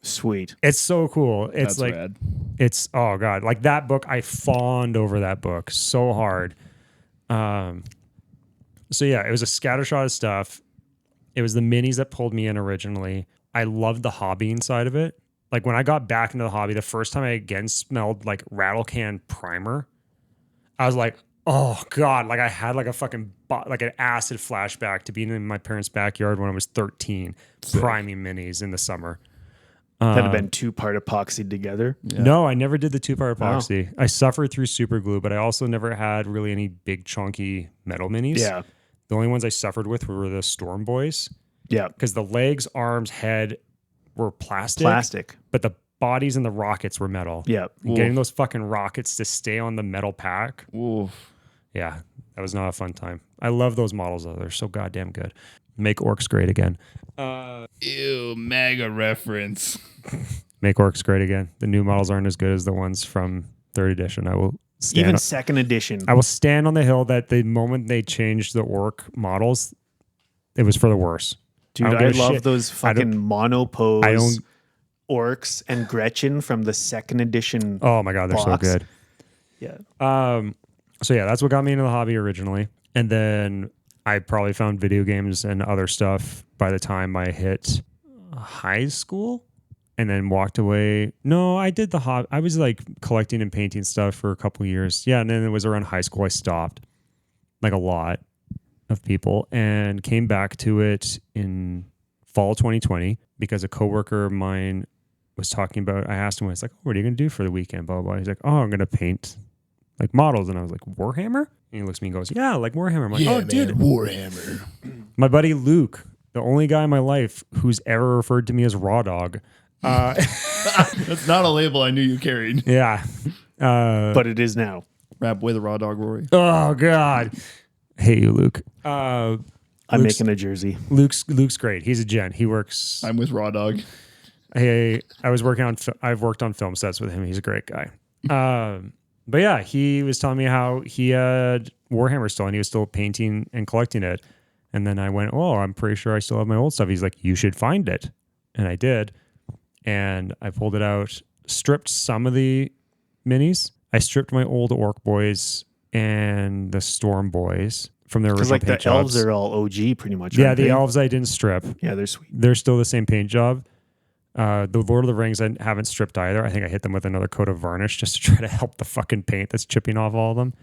Sweet. It's so cool. It's That's like, rad. it's, oh God, like that book, I fawned over that book so hard. So yeah, it was a scattershot of stuff. It was the minis that pulled me in originally. I loved the hobbying side of it. Like when I got back into the hobby, the first time I again smelled like rattle can primer, I was like, oh God, like I had like a fucking, like an acid flashback to being in my parents' backyard when I was 13, priming minis in the summer. That'd have been 2-part epoxied together. Yeah. No, I never did the 2-part epoxy. I suffered through super glue, but I also never had really any big chunky metal minis. Yeah. The only ones I suffered with were the Storm Boys Yeah. because the legs, arms, head were plastic, but the bodies and the rockets were metal. Yeah. And getting those fucking rockets to stay on the metal pack. Oof. Yeah, that was not a fun time. I love those models though. They're so goddamn good. Make orcs great again. Ew, MAGA reference. Make orcs great again. The new models aren't as good as the ones from 3rd edition. I will stand Even on, 2nd edition. I will stand on the hill that the moment they changed the orc models, it was for the worse. Dude, don't I give a love shit. those fucking monopose I don't- orcs and Gretchen from the 2nd edition. Oh my God, they're box. so good. Yeah. So yeah, that's what got me into the hobby originally. And then I probably found video games and other stuff by the time I hit high school and then walked away. No, I did the hobby. I was like collecting and painting stuff for a couple of years. Yeah. And then it was around high school I stopped, like a lot of people, and came back to it in fall 2020 because a coworker of mine was talking about, I asked him, I was like, oh, what are you going to do for the weekend? Blah, blah, blah. He's like, oh, I'm going to paint like models. And I was like, Warhammer? And he looks at me and goes, yeah, like Warhammer. I'm like, oh, dude. Warhammer. My buddy Luke, the only guy in my life who's ever referred to me as Raw Dog. That's not a label I knew you carried. Yeah. But it is now. Rap with a raw dog, Rory. Oh, God. Hate you, Luke. I'm Luke's- making a jersey. Luke's great. He's a gent. He works. I'm with raw dog. I've worked on film sets with him. He's a great guy. But yeah, he was telling me how he had Warhammer still and he was still painting and collecting it. And then I went, oh, I'm pretty sure I still have my old stuff. He's like, you should find it. And I did. And I pulled it out, stripped some of the minis. I stripped my old Orc Boys and the Storm Boys from their Because original like paint the elves jobs. are all OG pretty much. Yeah, aren't the they? elves I didn't strip. Yeah, they're sweet. They're still the same paint job. The Lord of the Rings I haven't stripped either. I think I hit them with another coat of varnish just to try to help the fucking paint that's chipping off all of them.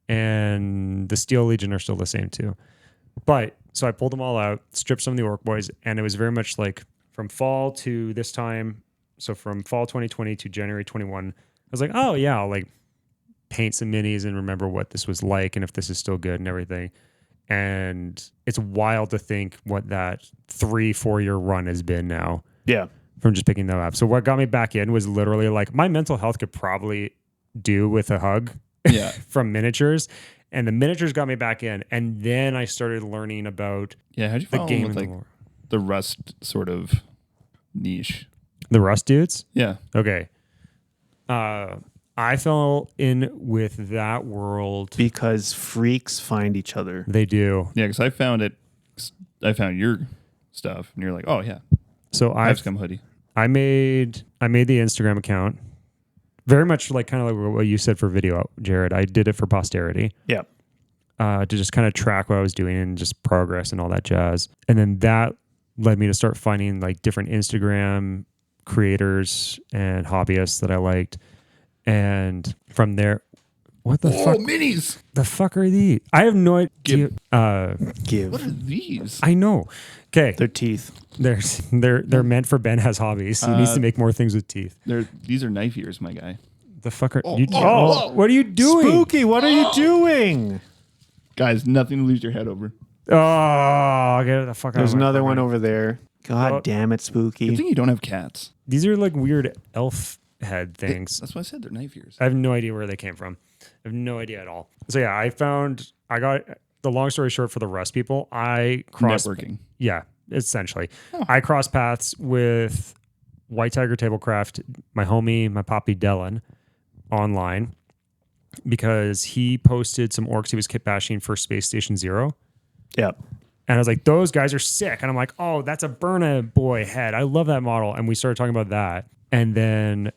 And the Steel Legion are still the same too. But so I pulled them all out, stripped some of the Orc Boys, and it was very much like from fall to this time. So from fall 2020 to January 21, I was like, oh yeah, I'll like paint some minis and remember what this was like and if this is still good and everything. And it's wild to think what that 3-4 year run has been now. Yeah. From just picking them up. So what got me back in was literally like my mental health could probably do with a hug Yeah. from miniatures. And the miniatures got me back in. And then I started learning about Yeah. How'd you the follow game with and like the lore. the Rust sort of niche? The Rust dudes? Yeah. Okay. I fell in with that world. Because freaks find each other. They do. Yeah. Because I found it. I found your stuff, and you're like, oh yeah, So I've come hoodie. I made the Instagram account. Very much like kind of like what you said for video, Jarrid. I did it for posterity. Yeah. To just kind of track what I was doing and just progress and all that jazz. And then that led me to start finding like different Instagram creators and hobbyists that I liked. And from there, what the fuck? minis. The fuck are these? I have no idea. Give. What are these? I know. Okay, Their teeth. they're meant for Ben has hobbies. He needs to make more things with teeth. These are knife ears, my guy. The fuck are oh. what are you doing? Spooky, what are you doing? Guys, nothing to lose your head over. Oh, get the fuck out. There's of my another one fucking- over there. God Oh. damn it, Good Spooky. thing you don't have cats. These are like weird elf head things. That's why I said they're knife ears. I have no idea where they came from. I have no idea at all. So yeah, I got the long story short for the Rust people. I crossed Networking. Yeah, essentially. I crossed paths with White Tiger Tablecraft, my homie, my poppy Dylan, online because he posted some orcs he was kit bashing for Space Station Zero. Yeah. And I was like, those guys are sick. And I'm like, oh, that's a Burna Boy head. I love that model. And we started talking about that. And then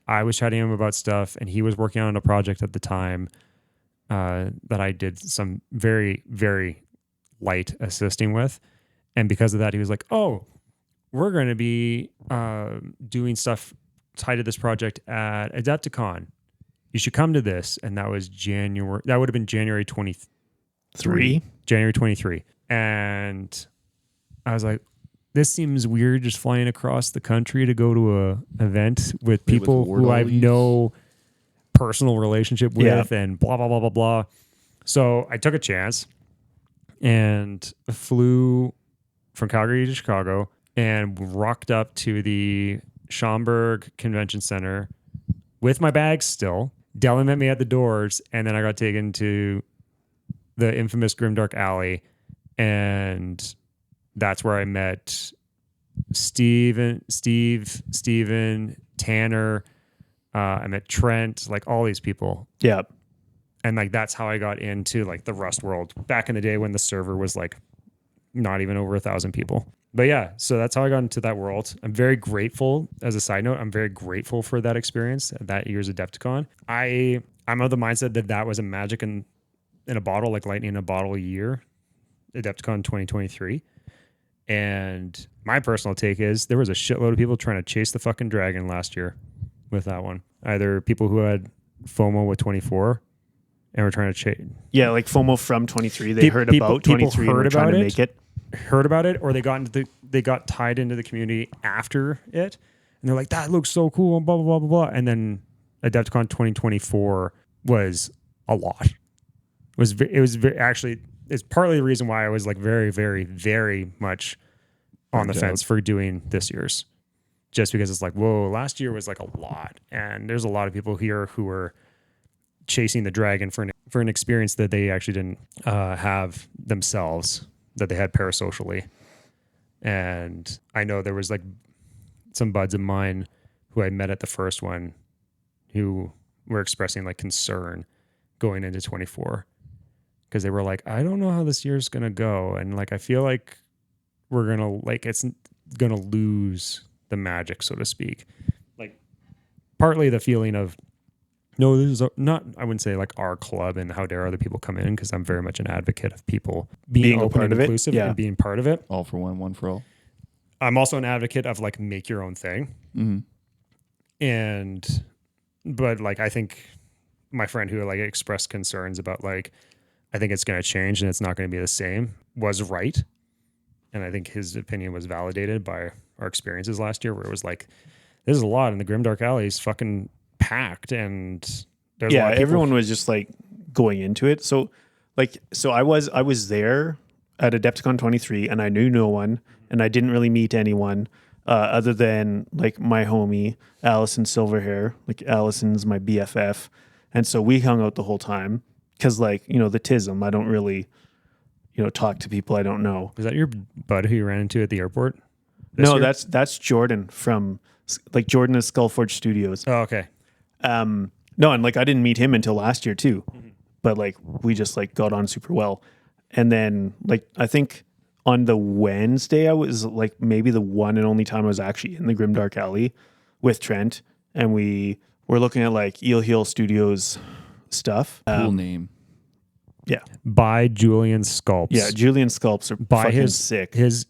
I was chatting him about stuff, and he was working on a project at the time that I did some very, very light assisting with. And because of that, he was like, oh, we're going to be doing stuff tied to this project at Adepticon. You should come to this. And that was January. That would have been January 23. January 23. And I was like, this seems weird just flying across the country to go to a event with people who I have no personal relationship with and blah, blah, blah, blah, blah. So I took a chance and flew from Calgary to Chicago and rocked up to the Schaumburg Convention Center with my bags still. Dylan met me at the doors, and then I got taken to the infamous Grimdark Alley, and that's where I met Steven, Tanner. I met Trent, like all these people. Yeah. And like that's how I got into like the Rust world back in the day when the server was like not even over 1,000 people. But yeah, so that's how I got into that world. I'm very grateful. As a side note, I'm very grateful for that experience, that year's Adepticon. I'm of the mindset that was a magic in a bottle, like lightning in a bottle year, Adepticon 2023. And my personal take is there was a shitload of people trying to chase the fucking dragon last year with that one. Either people who had FOMO with 24 and were trying to chase. Yeah, like FOMO from 23. They heard about 23 and were trying to make it. Heard about it, or they got tied into the community after it, and they're like, that looks so cool, and blah, blah, blah, blah, blah. And then Adepticon 2024 was a lot. It's partly the reason why I was like very, very, very much on the fence for doing this year's. Just because it's like, whoa, last year was like a lot. And there's a lot of people here who were chasing the dragon for an experience that they actually didn't have themselves, that they had parasocially. And I know there was like some buds of mine who I met at the first one who were expressing like concern going into 24 because they were like, I don't know how this year's going to go. And like, I feel like we're going to like, it's going to lose the magic, so to speak. Like partly the feeling of, no, this is not, I wouldn't say like our club and how dare other people come in, because I'm very much an advocate of people being open and inclusive and being part of it. All for one, one for all. I'm also an advocate of like make your own thing. Mm-hmm. But like, I think my friend who like expressed concerns about like, I think it's going to change and it's not going to be the same was right. And I think his opinion was validated by our experiences last year, where it was like, there's a lot in the Grimdark Alley's fucking packed, and there's a lot of people. Everyone was just like going into it. So I was there at Adepticon 23, and I knew no one, and I didn't really meet anyone other than like my homie Allison Silverhair. Like Allison's my BFF, and so we hung out the whole time because like the TISM, I don't really talk to people I don't know. Is that your bud who you ran into at the airport? No, year? that's Jordan from like Jordan is Skullforge Studios. Oh, okay. No, and like I didn't meet him until last year too, but like we just like got on super well. And then like I think on the Wednesday I was like maybe the one and only time I was actually in the Grimdark Alley with Trent, and we were looking at like Eel Heel Studios stuff. Cool name. Yeah. By Julian Sculpts. Yeah, Julian Sculpts are by fucking his sick. His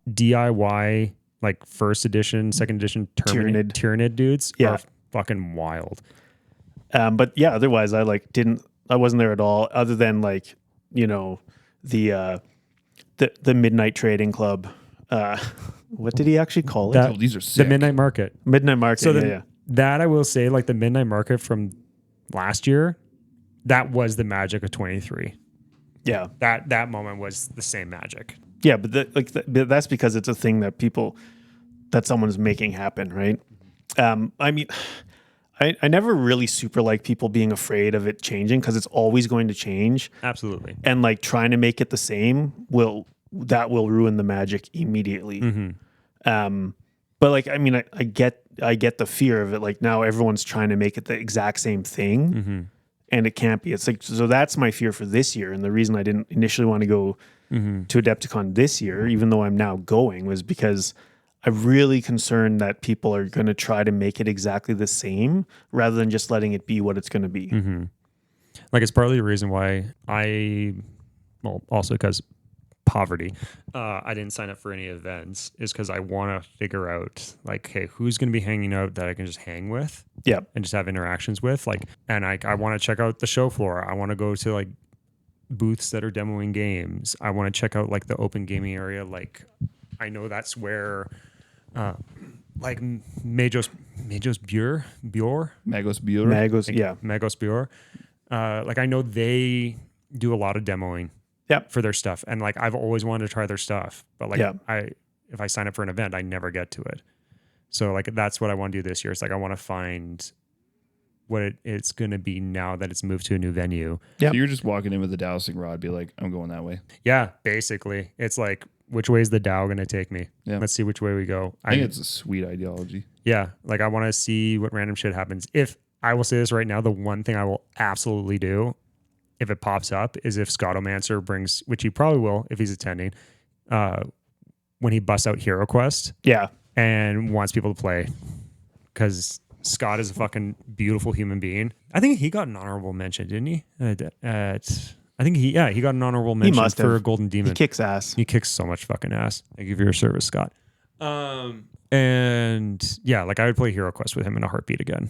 DIY like first edition, second edition Tyranid dudes are fucking wild. But yeah, otherwise I wasn't there at all, other than like, the Midnight Trading Club. What did he actually call it? These are sick. The Midnight Market. Midnight Market. So that I will say, like the Midnight Market from last year, that was the magic of 23. Yeah. That moment was the same magic. Yeah, but that's because it's a thing that someone's making happen, right? I mean, I never really super like people being afraid of it changing because it's always going to change. Absolutely. And like trying to make it the same will ruin the magic immediately. But like, I mean, I get the fear of it. Like now everyone's trying to make it the exact same thing and it can't be. It's like, so that's my fear for this year. And the reason I didn't initially want to go to Adepticon this year, even though I'm now going, was because I'm really concerned that people are going to try to make it exactly the same rather than just letting it be what it's going to be. Like it's partly the reason why also because poverty, I didn't sign up for any events, is because I want to figure out like, hey, who's going to be hanging out that I can just hang with, and just have interactions with, like, and I want to check out the show floor. I want to go to like booths that are demoing games. I want to check out like the open gaming area. Like, I know that's where, like Magos Bure, Magos Bure. Like I know they do a lot of demoing. For their stuff, and like I've always wanted to try their stuff, but like if I sign up for an event, I never get to it. So like that's what I want to do this year. It's like I want to find what it's going to be now that it's moved to a new venue. So you're just walking in with a dowsing rod, be like, I'm going that way. Yeah, basically, it's like, which way is the Dow going to take me? Yeah. Let's see which way we go. I think it's a sweet ideology. Yeah, like I want to see what random shit happens. If I will say this right now, the one thing I will absolutely do, if it pops up, is if Scottomancer brings, which he probably will if he's attending, when he busts out Hero Quest, and wants people to play, because Scott is a fucking beautiful human being. I think he got an honorable mention, didn't he? I think he got an honorable mention for Golden Demon. He kicks ass. He kicks so much fucking ass. Thank you for your service, Scott. And yeah, like I would play Hero Quest with him in a heartbeat again.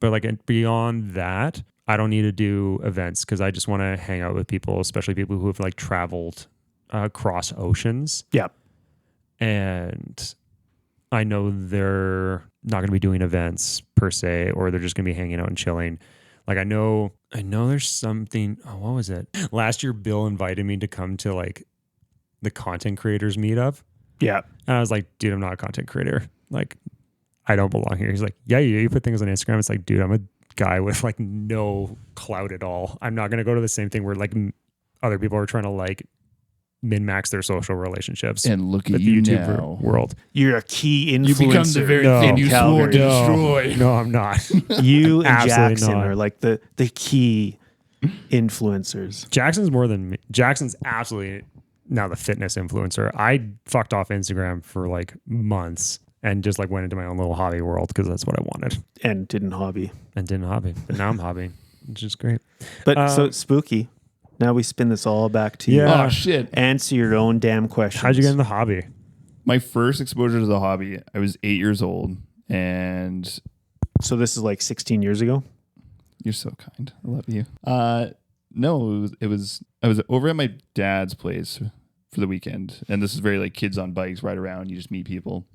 But like beyond that, I don't need to do events because I just want to hang out with people, especially people who have like traveled across oceans. Yeah. And I know they're not going to be doing events per se, or they're just going to be hanging out and chilling. Like I know there's something. Oh, what was it? Last year, Bill invited me to come to like the content creators meetup. Yeah. And I was like, dude, I'm not a content creator. Like, I don't belong here. He's like, yeah, you put things on Instagram. It's like, dude, I'm a guy with like no clout at all. I'm not going to go to the same thing where like other people are trying to like min-max their social relationships. And look at you YouTube now. World. You're a key influencer. You become the very thing you swore to destroy. No, I'm not. You and Jackson are like the key influencers. Jackson's more than me. Jackson's absolutely now the fitness influencer. I fucked off Instagram for like months and just like went into my own little hobby world because that's what I wanted. And didn't hobby. But now I'm hobbying, which is great. But so it's spooky. Now we spin this all back to you. Yeah. Oh, shit. Answer your own damn questions. How'd you get in the hobby? My first exposure to the hobby, I was 8 years old. And so this is like 16 years ago? You're so kind. I love you. No, I was over at my dad's place for the weekend. And this is very like kids on bikes, ride around. You just meet people.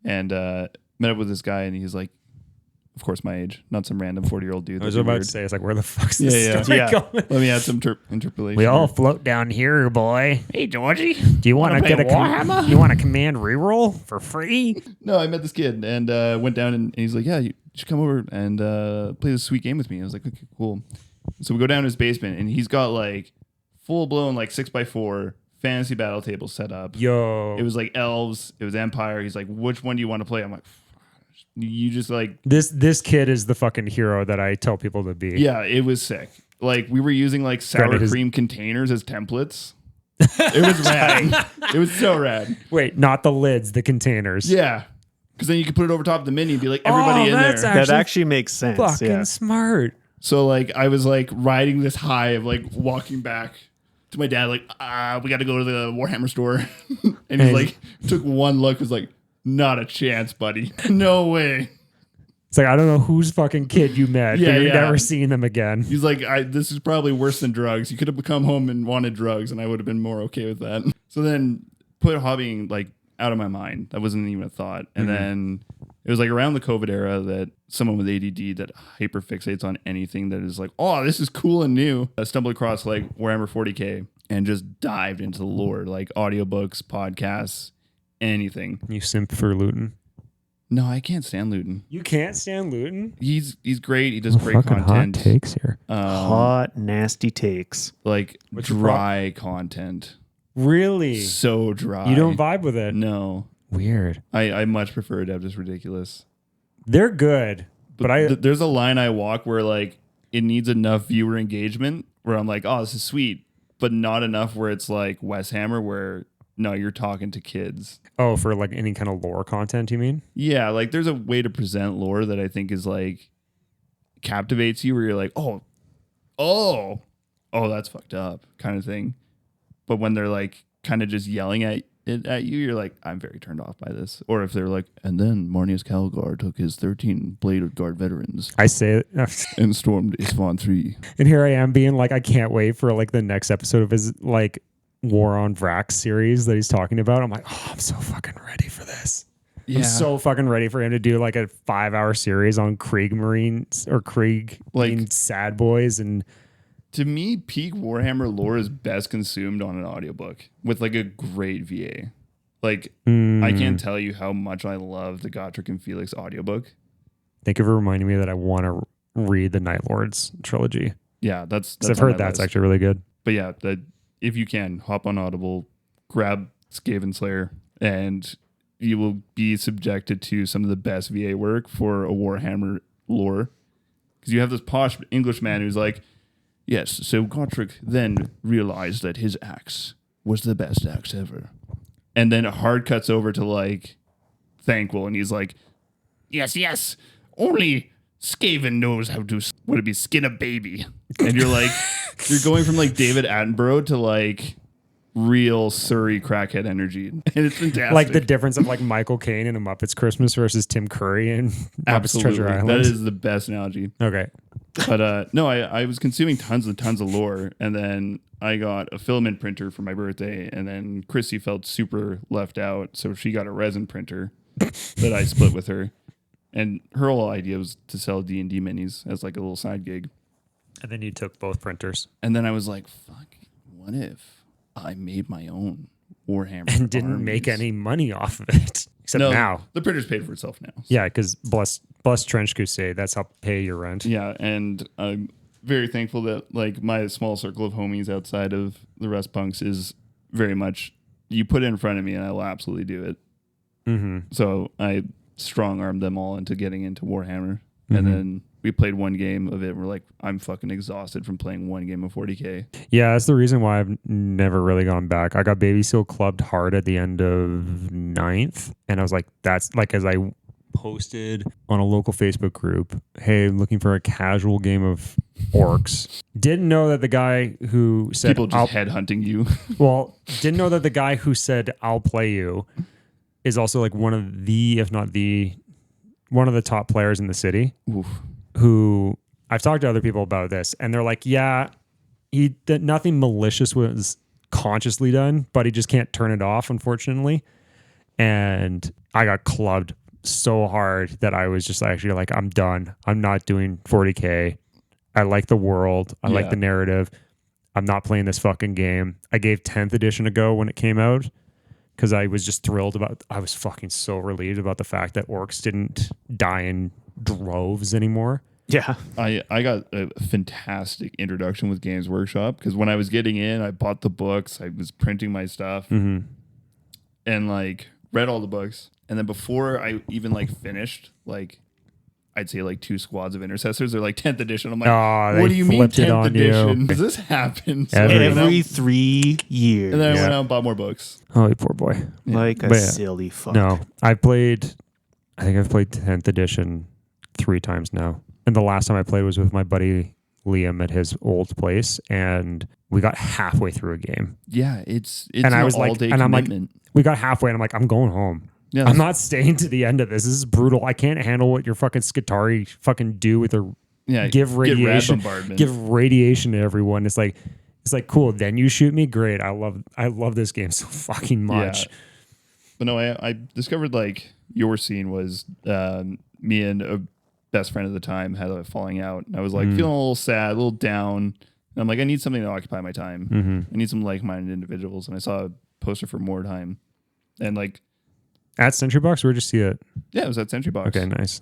And met up with this guy, and he's like, of course, my age, not some random 40-year-old dude. I was about to say, it's like, where the fuck's this story going? Let me add some interpolation. We all float down here, boy. Hey, Georgie, do you want to get you want a command reroll for free? No, I met this kid and went down, and he's like, yeah, you should come over and play this sweet game with me. I was like, okay, cool. So we go down to his basement, and he's got like full-blown like 6x4 fantasy battle table set up. Yo. It was like elves. It was Empire. He's like, which one do you want to play? I'm like, you just like... This kid is the fucking hero that I tell people to be. Yeah, it was sick. Like, we were using like sour cream containers as templates. It was rad. It was so rad. Wait, not the lids, the containers. Yeah. Because then you could put it over top of the menu and be like, everybody in there. That actually makes sense. Fucking smart. So like, I was like riding this high of like walking back to my dad, like, we got to go to the Warhammer store. And he's like, took one look, was like, not a chance, buddy. No way. It's like, I don't know whose fucking kid you met, but you're never seeing them again. He's like, this is probably worse than drugs. You could have come home and wanted drugs, and I would have been more okay with that. So then put hobbying like out of my mind. That wasn't even a thought. And then it was like around the COVID era that someone with ADD that hyper fixates on anything that is like, oh, this is cool and new. I stumbled across like Warhammer 40K and just dived into the lore, like audiobooks, podcasts, anything. You simp for Luton? No, I can't stand Luton. You can't stand Luton? He's great. He does great Fucking content. hot takes here. Hot, nasty takes. Like What's your dry content. Really? So dry. You don't vibe with it? No. Weird. I much prefer Adeptus Ridiculous. They're good, but There's a line I walk where like it needs enough viewer engagement where I'm like, oh, this is sweet, but not enough where it's like Wes Hammer where no, you're talking to kids. Oh, for like any kind of lore content, you mean? Yeah, like there's a way to present lore that I think is like captivates you where you're like, oh, that's fucked up kind of thing. But when they're like kind of just yelling at you, you're like, I'm very turned off by this. Or if they're like, and then Marnius Calgar took his 13 Blade Guard veterans I say it. and stormed S1E1. And here I am being like, I can't wait for like the next episode of his like War on Vrax series that he's talking about. I'm like, oh, I'm so fucking ready for this. Yeah. I'm so fucking ready for him to do like a 5-hour series on Krieg Marines or Krieg Like- sad boys. And To me, peak Warhammer lore is best consumed on an audiobook with like a great VA. Like, I can't tell you how much I love the Gotrek and Felix audiobook. thank you for reminding me that I want to read the Night Lords trilogy. Yeah, that's Because I've on heard my that's list. actually really good. But yeah, if you can, hop on Audible, grab Skaven Slayer, and you will be subjected to some of the best VA work for a Warhammer lore. Because you have this posh English man who's like, yes, so Gotrek then realized that his axe was the best axe ever. And then it hard cuts over to like Thankful, and he's like, yes, only Skaven knows how to, would it be, skin a baby. And you're like, you're going from like David Attenborough to like real Surrey crackhead energy. And it's fantastic. Like the difference of like Michael Caine in A Muppet's Christmas versus Tim Curry in Muppet's Absolutely. Treasure Island. That is the best analogy. Okay. But no, I was consuming tons of lore, and then I got a filament printer for my birthday, and then Chrissy felt super left out, so she got a resin printer that I split with her. And her whole idea was to sell D&D minis as like a little side gig. And then you took both printers. And then I was like, fuck, what if I made my own Warhammer And didn't make any money off of it. Except No, now. the printer's paid for itself now. Yeah, because bless Trench Crusade, that's how pay your rent. Yeah, and I'm very thankful that like my small circle of homies outside of the Rust Punks is very much, you put it in front of me and I will absolutely do it. Mm-hmm. So I strong-armed them all into getting into Warhammer. And then we played one game of it. And we're like, I'm fucking exhausted from playing one game of 40K. Yeah, that's the reason why I've never really gone back. I got Baby Seal clubbed hard at the end of 9th. And I was like, that's like, as I posted on a local Facebook group, hey, I'm looking for a casual game of orcs. Didn't know that the guy who said, People just headhunting you. well, didn't know that the guy who said, I'll play you is also like one of the, if not the, one of the top players in the city. Oof. Who I've talked to other people about this, and they're like, yeah, nothing malicious was consciously done, but he just can't turn it off, unfortunately. And I got clubbed so hard that I was just actually like, I'm done. I'm not doing 40K. I like the world. I like the narrative. I'm not playing this fucking game. I gave 10th edition a go when it came out because I was just thrilled about, I was fucking so relieved about the fact that orcs didn't die in droves anymore. Yeah. I got a fantastic introduction with Games Workshop because when I was getting in, I bought the books, I was printing my stuff, and like read all the books. And then before I even like finished, like I'd say like 2 squads of intercessors, they're like 10th edition. I'm like, Oh, what they do you mean flipped it 10th on you. edition? Does this happen? So Every 3 years. and then I went out and bought more books. Oh, you poor boy. Like a But yeah. silly fuck. No, I think I've played 10th edition 3 times now. And the last time I played was with my buddy Liam at his old place, and we got halfway through a game. Yeah, it's And an I was like, all-day and I'm like, commitment. we got halfway, and I'm like, I'm going home. Yeah, I'm not staying to the end of this. This is brutal. I can't handle what your fucking Skitari fucking do with their give rad radiation, bombardment. give radiation to everyone. It's like cool. Then you shoot me, great. I love this game so fucking much. Yeah. But no, I discovered like your scene was me and a best friend at the time had a falling out, and I was like feeling a little sad, a little down. And I'm like, I need something to occupy my time. I need some like-minded individuals, and I saw a poster for Mordheim, and like At Sentry Box, where'd you see it? Yeah, it was at Sentry Box. Okay, nice.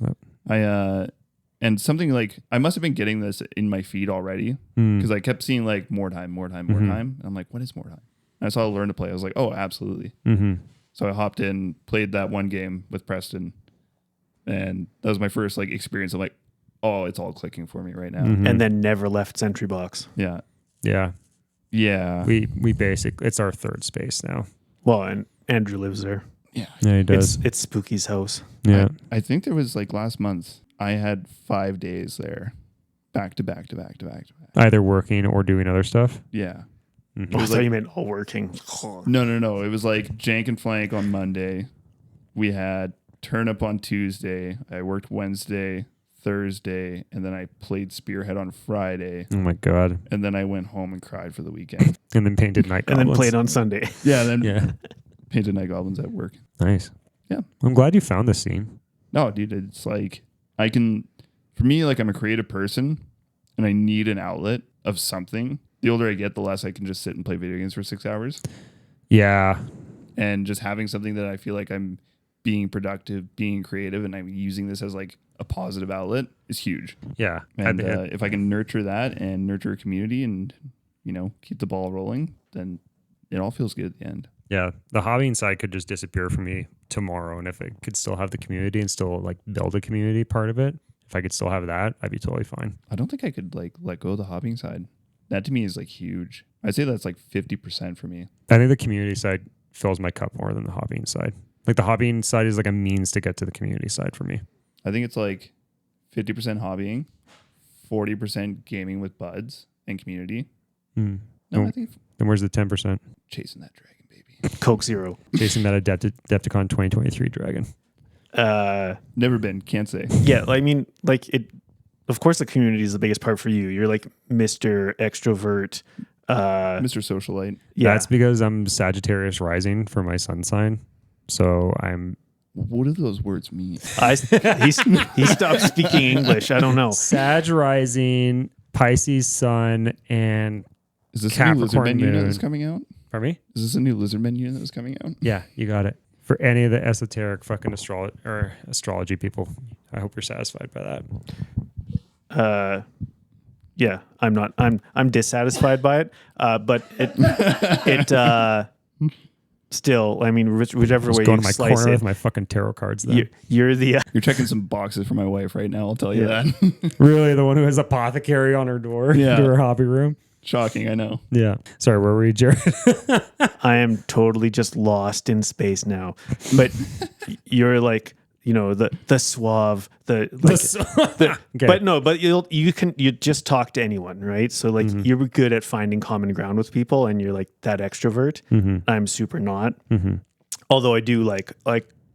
And something like I must have been getting this in my feed already because I kept seeing like more time. And I'm like, what is more time? And I saw Learn to Play. I was like, oh, absolutely. So I hopped in, played that one game with Preston, and that was my first like experience of like, oh, it's all clicking for me right now. And then never left Sentry Box. Yeah. Yeah. Yeah. We basically, it's our third space now. Well, and Andrew lives there. Yeah. Yeah, he does. It's Spooky's house. Yeah. I think there was like last month, I had 5 days there back to back. Either working or doing other stuff. Yeah. I thought you meant all working. No. It was like Jank and Flank on Monday. We had Turnip on Tuesday. I worked Wednesday, Thursday, and then I played Spearhead on Friday. Oh my God. And then I went home and cried for the weekend. And then painted night And goblins. then played on Sunday. Yeah, then Yeah. painted Night Goblins at work. Nice. Yeah. I'm glad you found this scene. No, dude, it's like for me, like I'm a creative person and I need an outlet of something. The older I get, the less I can just sit and play video games for 6 hours. Yeah. And just having something that I feel like I'm being productive, being creative, and I'm using this as like a positive outlet is huge. Yeah. And if I can nurture that and nurture a community and, keep the ball rolling, then it all feels good at the end. Yeah. The hobbying side could just disappear for me tomorrow. And if it could still have the community and still like build a community part of it, if I could still have that, I'd be totally fine. I don't think I could like let go of the hobbying side. That to me is like huge. I'd say that's like 50% for me. I think the community side fills my cup more than the hobbying side. Like the hobbying side is like a means to get to the community side for me. I think it's like 50% hobbying, 40% gaming with buds and community. No, I think Then where's the 10%? chasing that dragon, baby. Coke Zero. Chasing that Adepticon 2023 dragon. Never been, can't say. Yeah, I mean, like it. Of course, the community is the biggest part for you. You're like Mr. Extrovert. Mr. Socialite. Yeah, That's because I'm Sagittarius rising for my sun sign. So I'm What do those words mean? he stopped speaking English. I don't know. Sag rising, Pisces sun, and Is this a new Lizard Capricorn Men unit moon. that's coming out? pardon me? Is this a new Lizard Men unit that's coming out? Yeah, you got it. For any of the esoteric fucking astrology people, I hope you're satisfied by that. Yeah, I'm not. I'm dissatisfied by it. But it still. I mean, whichever Just way going you to my slice corner it, with my fucking tarot cards. Then you're the. You're checking some boxes for my wife right now, I'll tell you Yeah. that. really the one who has apothecary on her door Yeah. to her hobby room. Shocking, I know. Yeah. Sorry, where were you, Jarrid? I am totally just lost in space now. But you're like, the suave, Okay. But no, but you just talk to anyone, right? So like you're good at finding common ground with people, and you're like that extrovert. I'm super not. Although I do like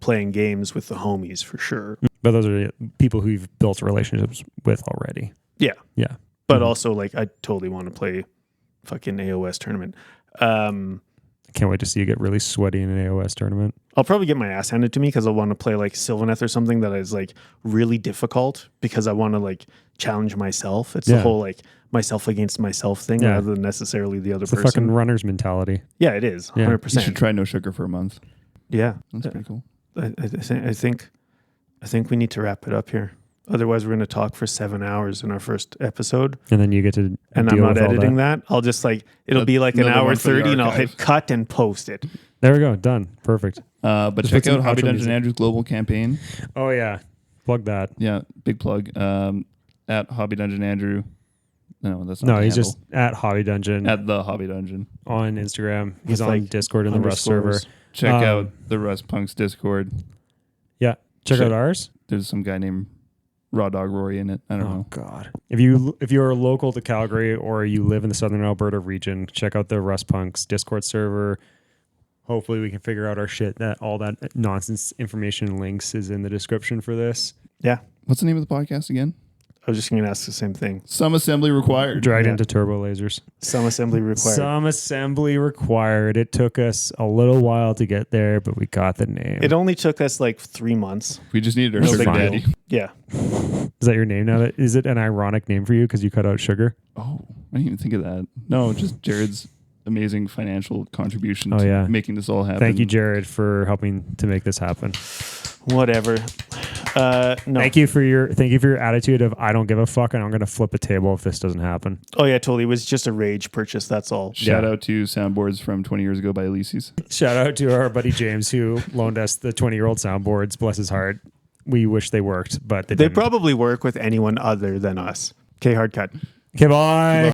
playing games with the homies for sure. But those are people who you've built relationships with already. Yeah, Yeah. but also like I totally want to play fucking AOS tournament. Can't wait to see you get really sweaty in an AOS tournament. I'll probably get my ass handed to me because I want to play like Sylvaneth or something that is like really difficult because I want to like challenge myself. It's the whole like myself against myself thing rather than necessarily the other It's the person. fucking runner's mentality. Yeah, it is. Yeah. 100%. You should try no sugar for a month. Yeah. That's pretty cool. I think we need to wrap it up here. Otherwise, we're going to talk for 7 hours in our first episode. And then you get to And I'm deal not with all editing that. I'll just like, it'll be like an Another hour one for the 30 and I'll archive. hit cut and post it. There we go. Done. Perfect. But Just check put some out Hobby outro Dungeon music. Andrew's global campaign. Oh, yeah. Plug that. Yeah, big plug. At Hobby Dungeon Andrew. No, that's not No, the he's handle. just at Hobby Dungeon At the Hobby Dungeon. on Instagram. He's With, on like, Discord in the Rust server. underscores. Check Um, out the Rust Punks Discord. Yeah. Check Shit. out ours. There's some guy named Raw Dog Rory in it. I don't Oh know. God! If you're local to Calgary or you live in the Southern Alberta region, check out the Rust Punks Discord server. Hopefully, we can figure out our shit. That all that nonsense information and links is in the description for this. Yeah. What's the name of the podcast again? I was just going to ask the same thing. Some assembly required. Dragged Yeah. into turbo lasers. Some assembly required. Some assembly required. It took us a little while to get there, but we got the name. It only took us like 3 months. We just needed our That's sugar fine. daddy. Yeah. Is that your name now? Is it an ironic name for you because you cut out sugar? Oh, I didn't even think of that. No, just Jared's amazing financial contribution Oh, to yeah. making this all happen. Thank you, Jarrid, for helping to make this happen. Whatever. No. Thank you for your attitude of I don't give a fuck and I'm gonna flip a table if this doesn't happen. Oh yeah, totally. It was just a rage purchase. That's all. Shout out to soundboards from 20 years ago by Elise's. Shout out to our buddy James who loaned us the 20-year-old soundboards. Bless his heart. We wish they worked, but they They didn't. probably work with anyone other than us. Okay, hard cut. Okay, bye.